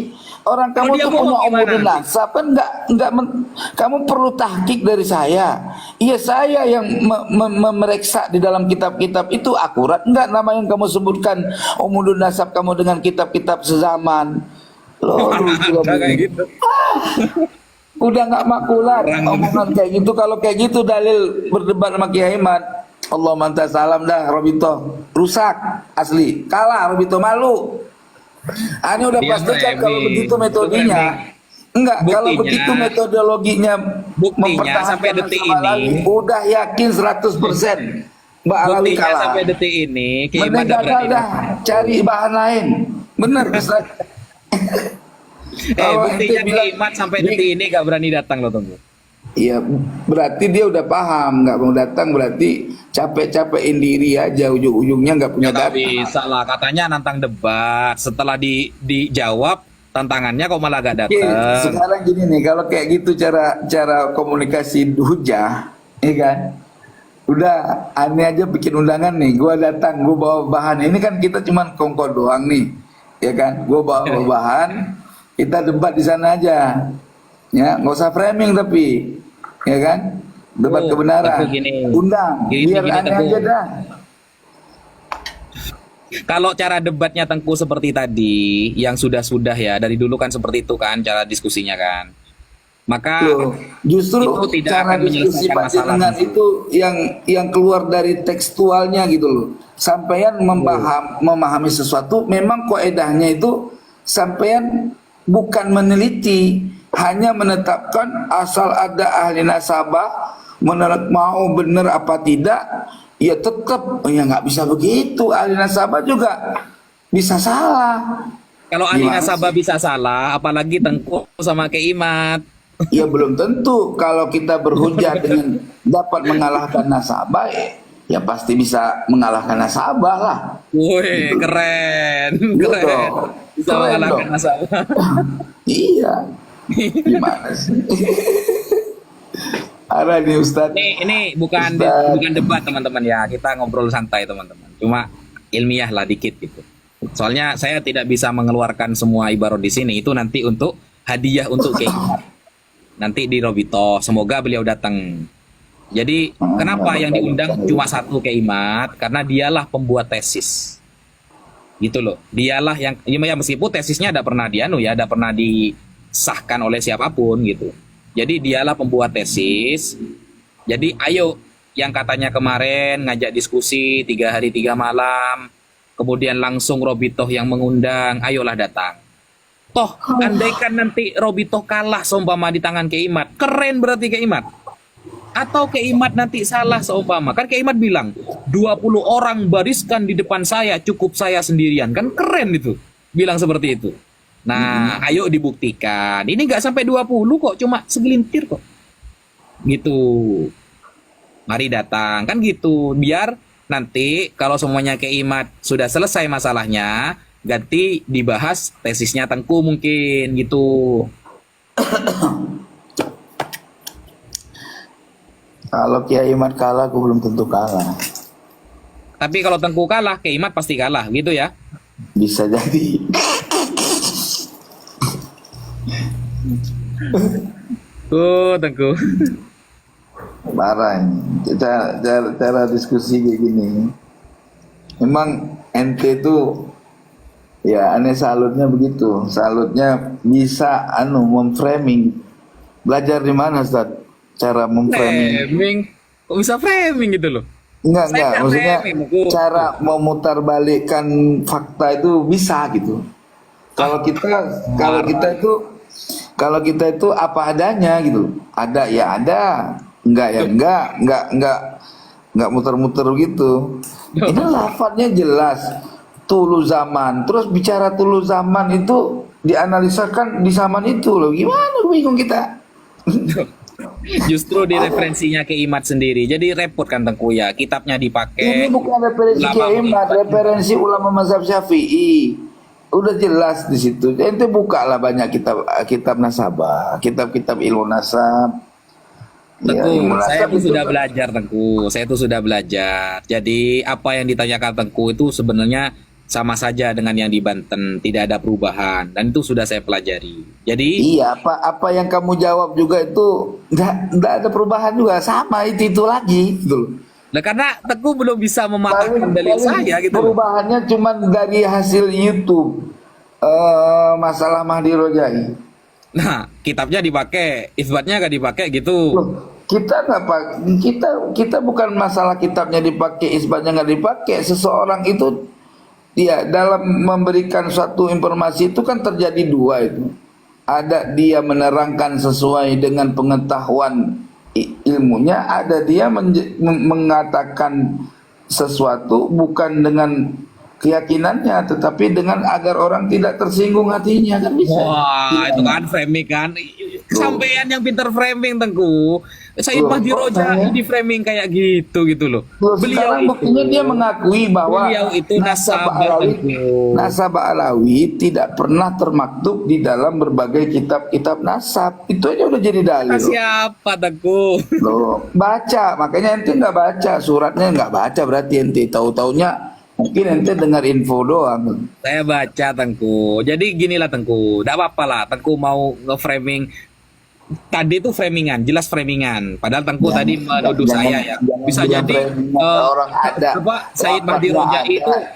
Orang Kalau kamu dia tuh bohong punya gimana umudun nanti? nasab kan kamu perlu tahqiq dari saya. Iya saya yang memeriksa di dalam kitab-kitab itu akurat enggak nama yang kamu sebutkan umudun nasab kamu dengan kitab-kitab sezaman. Loh, lucu Ada kayak ini. gitu. Udah nggak makulat Orang omongan kayak gitu. Kalau kayak gitu dalil berdebat sama Kiai Ahmad. Allah mantap salam dah Robito. Rusak asli. Kalah Robito, malu. Ini udah Dia pastikan kalau framing. begitu Itu metodenya. framing. Enggak, kalau Buktinya- begitu metodologinya Buktinya sampai detik Nasab Alawi, ini. udah yakin 100% Mbak Alawi Buktinya kalah. sampai detik ini Kiai Mending Ahmad nggak gagal berani dah, cari bahan lain. Bener Ustaz. Kalau buktinya ente bilang- Kiai Ahmad sampai detik ini gak berani datang loh, tunggu. Iya, berarti dia udah paham, nggak mau datang berarti capek-capekin diri aja, ujung-ujungnya nggak punya Nggak data. bisa lah, katanya nantang debat. Setelah dijawab tantangannya kok malah gak Oke, datang. sekarang gini nih, kalau kayak gitu cara komunikasi hujah, ya kan? Udah, aneh aja bikin undangan nih, gua datang, gua bawa bahan. Ini kan kita cuman kongko doang nih, ya kan? Gua bawa bahan, kita debat di sana aja, ya, nggak usah framing tapi, ya kan? Debat Oh, kebenaran, Teguh gini. undang, Gini, biar gini, aneh Teguh. aja dah. Kalau cara debatnya Tengku seperti tadi, yang sudah-sudah ya, dari dulu kan seperti itu kan cara diskusinya kan. Maka Loh, justru itu tidak cara akan diskusi menyelesaikan Pak masalah. Jenengan itu yang keluar dari tekstualnya gitu loh. Sampean memahami sesuatu, memang kaedahnya itu sampean bukan meneliti, hanya menetapkan asal ada ahli nasabah, menurut mau benar apa tidak, ya tetap ya nggak bisa begitu. Ahli nasabah juga bisa salah. Kalau ahli Gimana nasabah bisa salah, apalagi Tengku sama Kiai Ahmad. Ya belum tentu kalau kita berhujah dengan dapat mengalahkan nasabah, ya pasti bisa mengalahkan nasabah lah. Woi, keren, Iya keren. dong. Bisa Keren mengalahkan dong. nasabah. Iya. Gimana sih? Ada nih Ustadz. Ini bukan Ustaz. bukan debat teman-teman ya, kita ngobrol santai teman-teman. Cuma ilmiah lah dikit gitu. Soalnya saya tidak bisa mengeluarkan semua ibarat di sini. Itu nanti untuk hadiah untuk Kiai Ahmad. Nanti di Robito, semoga beliau datang. Jadi kenapa yang diundang cuma satu Kiai Ahmad? Karena dialah pembuat tesis. Gitu loh. Dialah yang ya meskipun tesisnya ada pernah ada pernah disahkan oleh siapapun gitu. Jadi dialah pembuat tesis. Jadi ayo yang katanya kemarin ngajak diskusi 3 hari 3 malam, kemudian langsung Robito yang mengundang, ayolah datang. Toh, andaikan nanti Robito kalah seumpama di tangan Kiai Ahmad, keren berarti Kiai Ahmad. Atau Kiai Ahmad nanti salah seumpama, kan Kiai Ahmad bilang 20 orang bariskan di depan saya, cukup saya sendirian, kan keren itu. Bilang seperti itu. Nah, ayo dibuktikan. Ini nggak sampai 20 kok, cuma segelintir kok. Gitu. Mari datang, kan gitu. Biar nanti kalau semuanya Kiai Ahmad sudah selesai masalahnya, ganti dibahas tesisnya Tengku mungkin gitu. Kalau Kiai Ahmad kalah, aku belum tentu kalah. Tapi kalau Tengku kalah, Kiai Ahmad pasti kalah gitu ya. Bisa jadi. Tengku. Parah ini. Cara diskusi kayak gini. Memang ente itu ya aneh salutnya begitu. Salutnya bisa memframing. Belajar di mana Ustaz? Cara memframing. Framing. Kok bisa framing gitu loh? Enggak, Saya nggak maksudnya framing, Bu. cara memutarbalikkan fakta itu bisa gitu. Kalau kita itu apa adanya gitu. Ada ya ada, enggak ya enggak muter-muter gitu. Ini lafadznya jelas. Tulu zaman. Terus bicara tulu zaman itu dianalisakan di zaman itu loh. Gimana bingung kita? Justru di referensinya Kiai Ahmad sendiri. Jadi repot kan Tengku ya. Kitabnya dipakai. Ini bukan referensi ulama Kiai Ahmad, ulama. referensi ulama mazhab Syafi'i. Udah jelas di situ. Ente bukalah banyak kitab nasabah, kitab-kitab ilmu nasab. Ya, Tengku, ilmu saya nasab tuh itu sudah kan- belajar Tengku. Saya tuh sudah belajar. Jadi apa yang ditanyakan Tengku itu sebenarnya sama saja dengan yang di Banten, tidak ada perubahan, dan itu sudah saya pelajari. Jadi Iya, apa yang kamu jawab juga itu nggak ada perubahan juga, sama itu lagi gitu loh. nah, karena Teguh belum bisa mematahkan dalil saya gitu loh. Perubahannya cuma dari hasil YouTube, masalah Mahdi Rojai. Nah, kitabnya dipakai, isbatnya nggak dipakai gitu. Loh, kita nggak pak, kita bukan masalah kitabnya dipakai, isbatnya nggak dipakai. Seseorang itu ya dalam memberikan suatu informasi itu kan terjadi dua itu. Ada dia menerangkan sesuai dengan pengetahuan ilmunya, ada dia mengatakan sesuatu bukan dengan keyakinannya, tetapi dengan agar orang tidak tersinggung hatinya, kan bisa. Wah, itu kan framing kan. Sampean yang pinter framing, Tengku. Said Loh, Mahdi kok Rojai saya? di framing kayak gitu loh. Loh, sekarang buktinya dia mengakui bahwa beliau itu nasabah, Tengku. nasabah Alawi tidak pernah termaktub di dalam berbagai kitab-kitab nasab. Itu aja udah jadi dalil. Siapa, Tengku? Loh, baca, makanya ente nggak baca suratnya, nggak baca berarti ente tahu-taunya mungkin ente dengar info doang. Saya baca, Tengku. Jadi ginilah, Tengku. Tidak apa-apa lah, Tengku mau nge-framing. Tadi itu framingan, jelas framingan. Padahal Tengku tadi menuduh saya ya. Bisa bilang jadi framing orang ada. apa Said Mahdi Wafat Rojai nggak itu ada.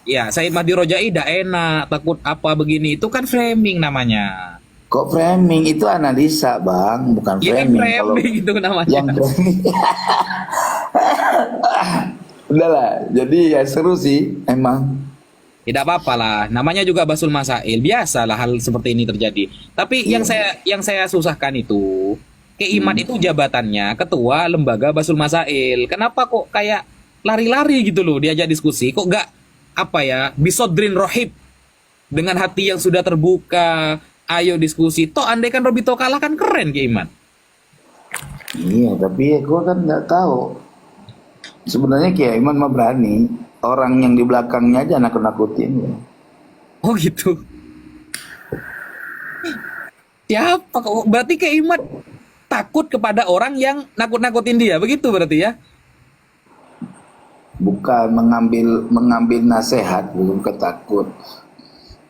ya, Said Mahdi Rojai tidak enak, takut apa begini. Itu kan framing namanya. Kok framing itu analisa, Bang, bukan Iya kan framing. Kalau framing itu namanya. yang framing udahlah, jadi ya seru sih emang. Tidak apa-apa lah, namanya juga Basul Masail, biasalah hal seperti ini terjadi. Tapi yang saya susahkan itu, Keiman itu jabatannya ketua lembaga Basul Masail. Kenapa kok kayak lari-lari gitu loh diajak diskusi? Kok nggak apa ya, bisodrin rohib dengan hati yang sudah terbuka, ayo diskusi. Toh andai kan Robito kalah kan keren Keiman. Iya, tapi gue kan nggak tahu. Sebenarnya Kiai Iman mah berani. Orang yang di belakangnya aja nakut-nakutin. Oh gitu. Siapa kok? Berarti Keiman takut kepada orang yang nakut-nakutin dia, begitu berarti ya? Bukan mengambil nasihat, bukan ketakut.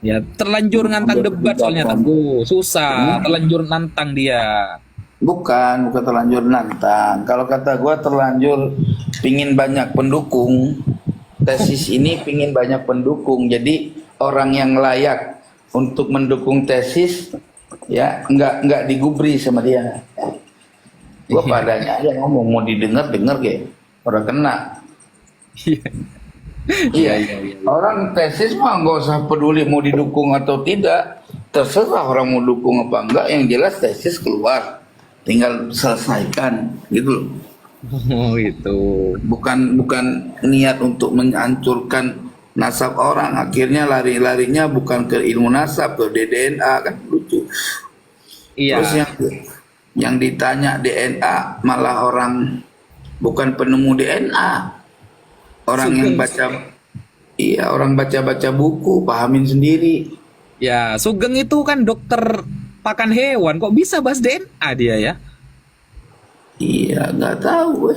Ya, terlanjur ngantang debat soalnya Tengku. Susah, terlanjur nantang dia. Bukan terlanjur nantang. Kalau kata gua terlanjur pingin banyak pendukung. Tesis ini pingin banyak pendukung. Jadi orang yang layak untuk mendukung tesis ya nggak digubri sama dia. Gua padanya aja ngomong, mau didengar kayak orang kena. Iya. Orang tesis mah nggak usah peduli mau didukung atau tidak. Terserah orang mau dukung apa enggak. Yang jelas tesis keluar. Tinggal selesaikan gitu loh. Oh itu. Bukan niat untuk menghancurkan nasab orang. Akhirnya larinya bukan ke ilmu nasab, ke DNA, kan lucu. Iya. Terus yang ditanya DNA malah orang bukan penemu DNA. Orang yang orang baca buku, pahamin sendiri. Ya, Sugeng itu kan dokter pakan hewan, kok bisa bahas DNA dia ya? Iya, nggak tahu.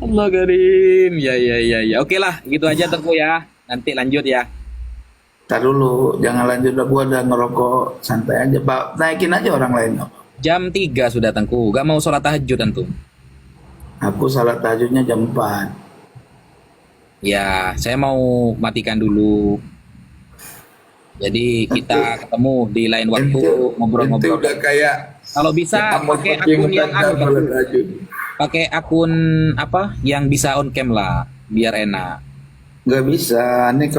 Allah Karim. Ya. Oke lah, gitu aja Tengku ya. Nanti lanjut ya. Ntar dulu, jangan lanjut lah, gua udah ngerokok, santai aja, Pak. Naikin aja orang lain. Jam 3 sudah Tengku. Gak mau sholat tahajud tentu. Aku salat tahajudnya jam 4. Ya, saya mau matikan dulu. Jadi kita ketemu di lain waktu ngobrol-ngobrol. Udah kayak Kalau bisa pakai akun yang pakai akun apa yang bisa on cam lah, biar enak. nggak bisa. Ini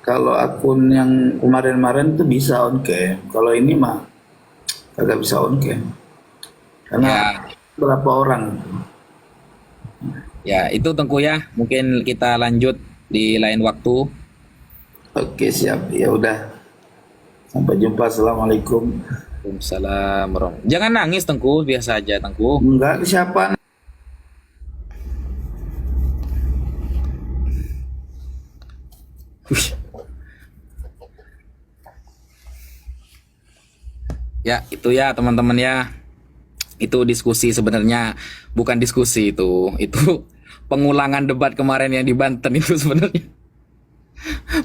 kalau akun yang kemarin-kemarin tuh bisa on cam. Kalau ini mah kagak bisa on cam. Karena berapa orang? Ya, itu Tengku ya. Mungkin kita lanjut di lain waktu. Oke, siap. Ya udah. Sampai jumpa. Assalamualaikum. Waalaikumsalam warahmatullahi. Jangan nangis Tengku, biasa aja Tengku. Enggak, siapa? Ya, itu ya teman-teman ya. Itu diskusi sebenarnya bukan diskusi itu. Itu pengulangan debat kemarin yang di Banten itu sebenarnya.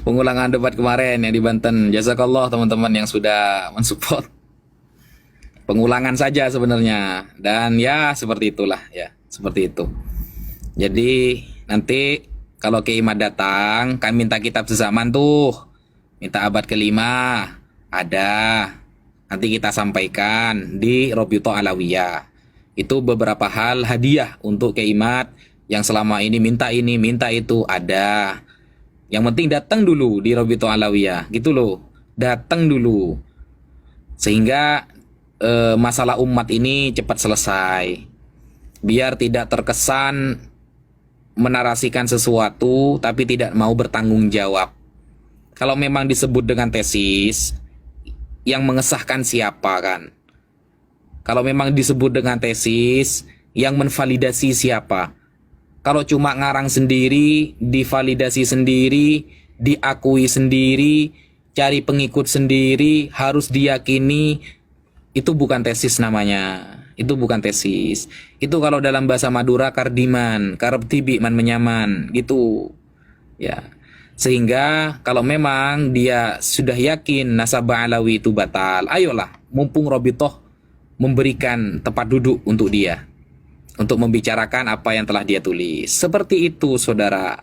Pengulangan debat kemarin yang di Banten. Jazakallah teman-teman yang sudah mensupport. Pengulangan saja sebenarnya. Dan ya seperti itulah ya, seperti itu. Jadi nanti kalau Kiai Imad datang, kami minta kitab sezaman tuh. Minta abad kelima. Ada. Nanti kita sampaikan di Robito Alawiyah. Itu beberapa hal hadiah untuk Kiai Imad yang selama ini minta itu ada. Yang penting datang dulu di Robito Alawiyah, gitu loh. Datang dulu. Sehingga masalah umat ini cepat selesai. Biar tidak terkesan menarasikan sesuatu tapi tidak mau bertanggung jawab. Kalau memang disebut dengan tesis, yang mengesahkan siapa kan? Kalau memang disebut dengan tesis, yang menvalidasi siapa? Kalau cuma ngarang sendiri, divalidasi sendiri, diakui sendiri, cari pengikut sendiri, harus diyakini, itu bukan tesis namanya. Itu bukan tesis. Itu kalau dalam bahasa Madura kardiman, karep tibi man menyaman, gitu. Ya. Sehingga kalau memang dia sudah yakin nasabah alawi itu batal, ayolah, mumpung Robitoh memberikan tempat duduk untuk dia, untuk membicarakan apa yang telah dia tulis. Seperti itu, saudara.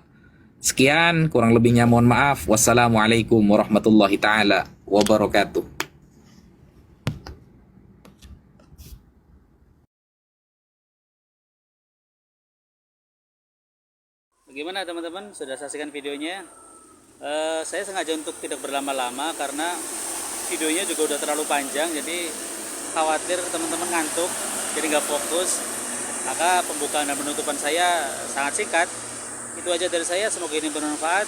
Sekian, kurang lebihnya mohon maaf. Wassalamualaikum warahmatullahi taala wabarakatuh. Bagaimana teman-teman? Sudah saksikan videonya? Saya sengaja untuk tidak berlama-lama karena videonya juga udah terlalu panjang, jadi khawatir teman-teman ngantuk, jadi nggak fokus. Maka pembukaan dan penutupan saya sangat singkat. Itu aja dari saya, semoga ini bermanfaat.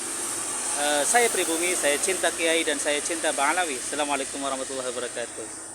Saya Pribumi, saya cinta Kiai dan saya cinta Bang Alawi. Assalamualaikum warahmatullahi wabarakatuh.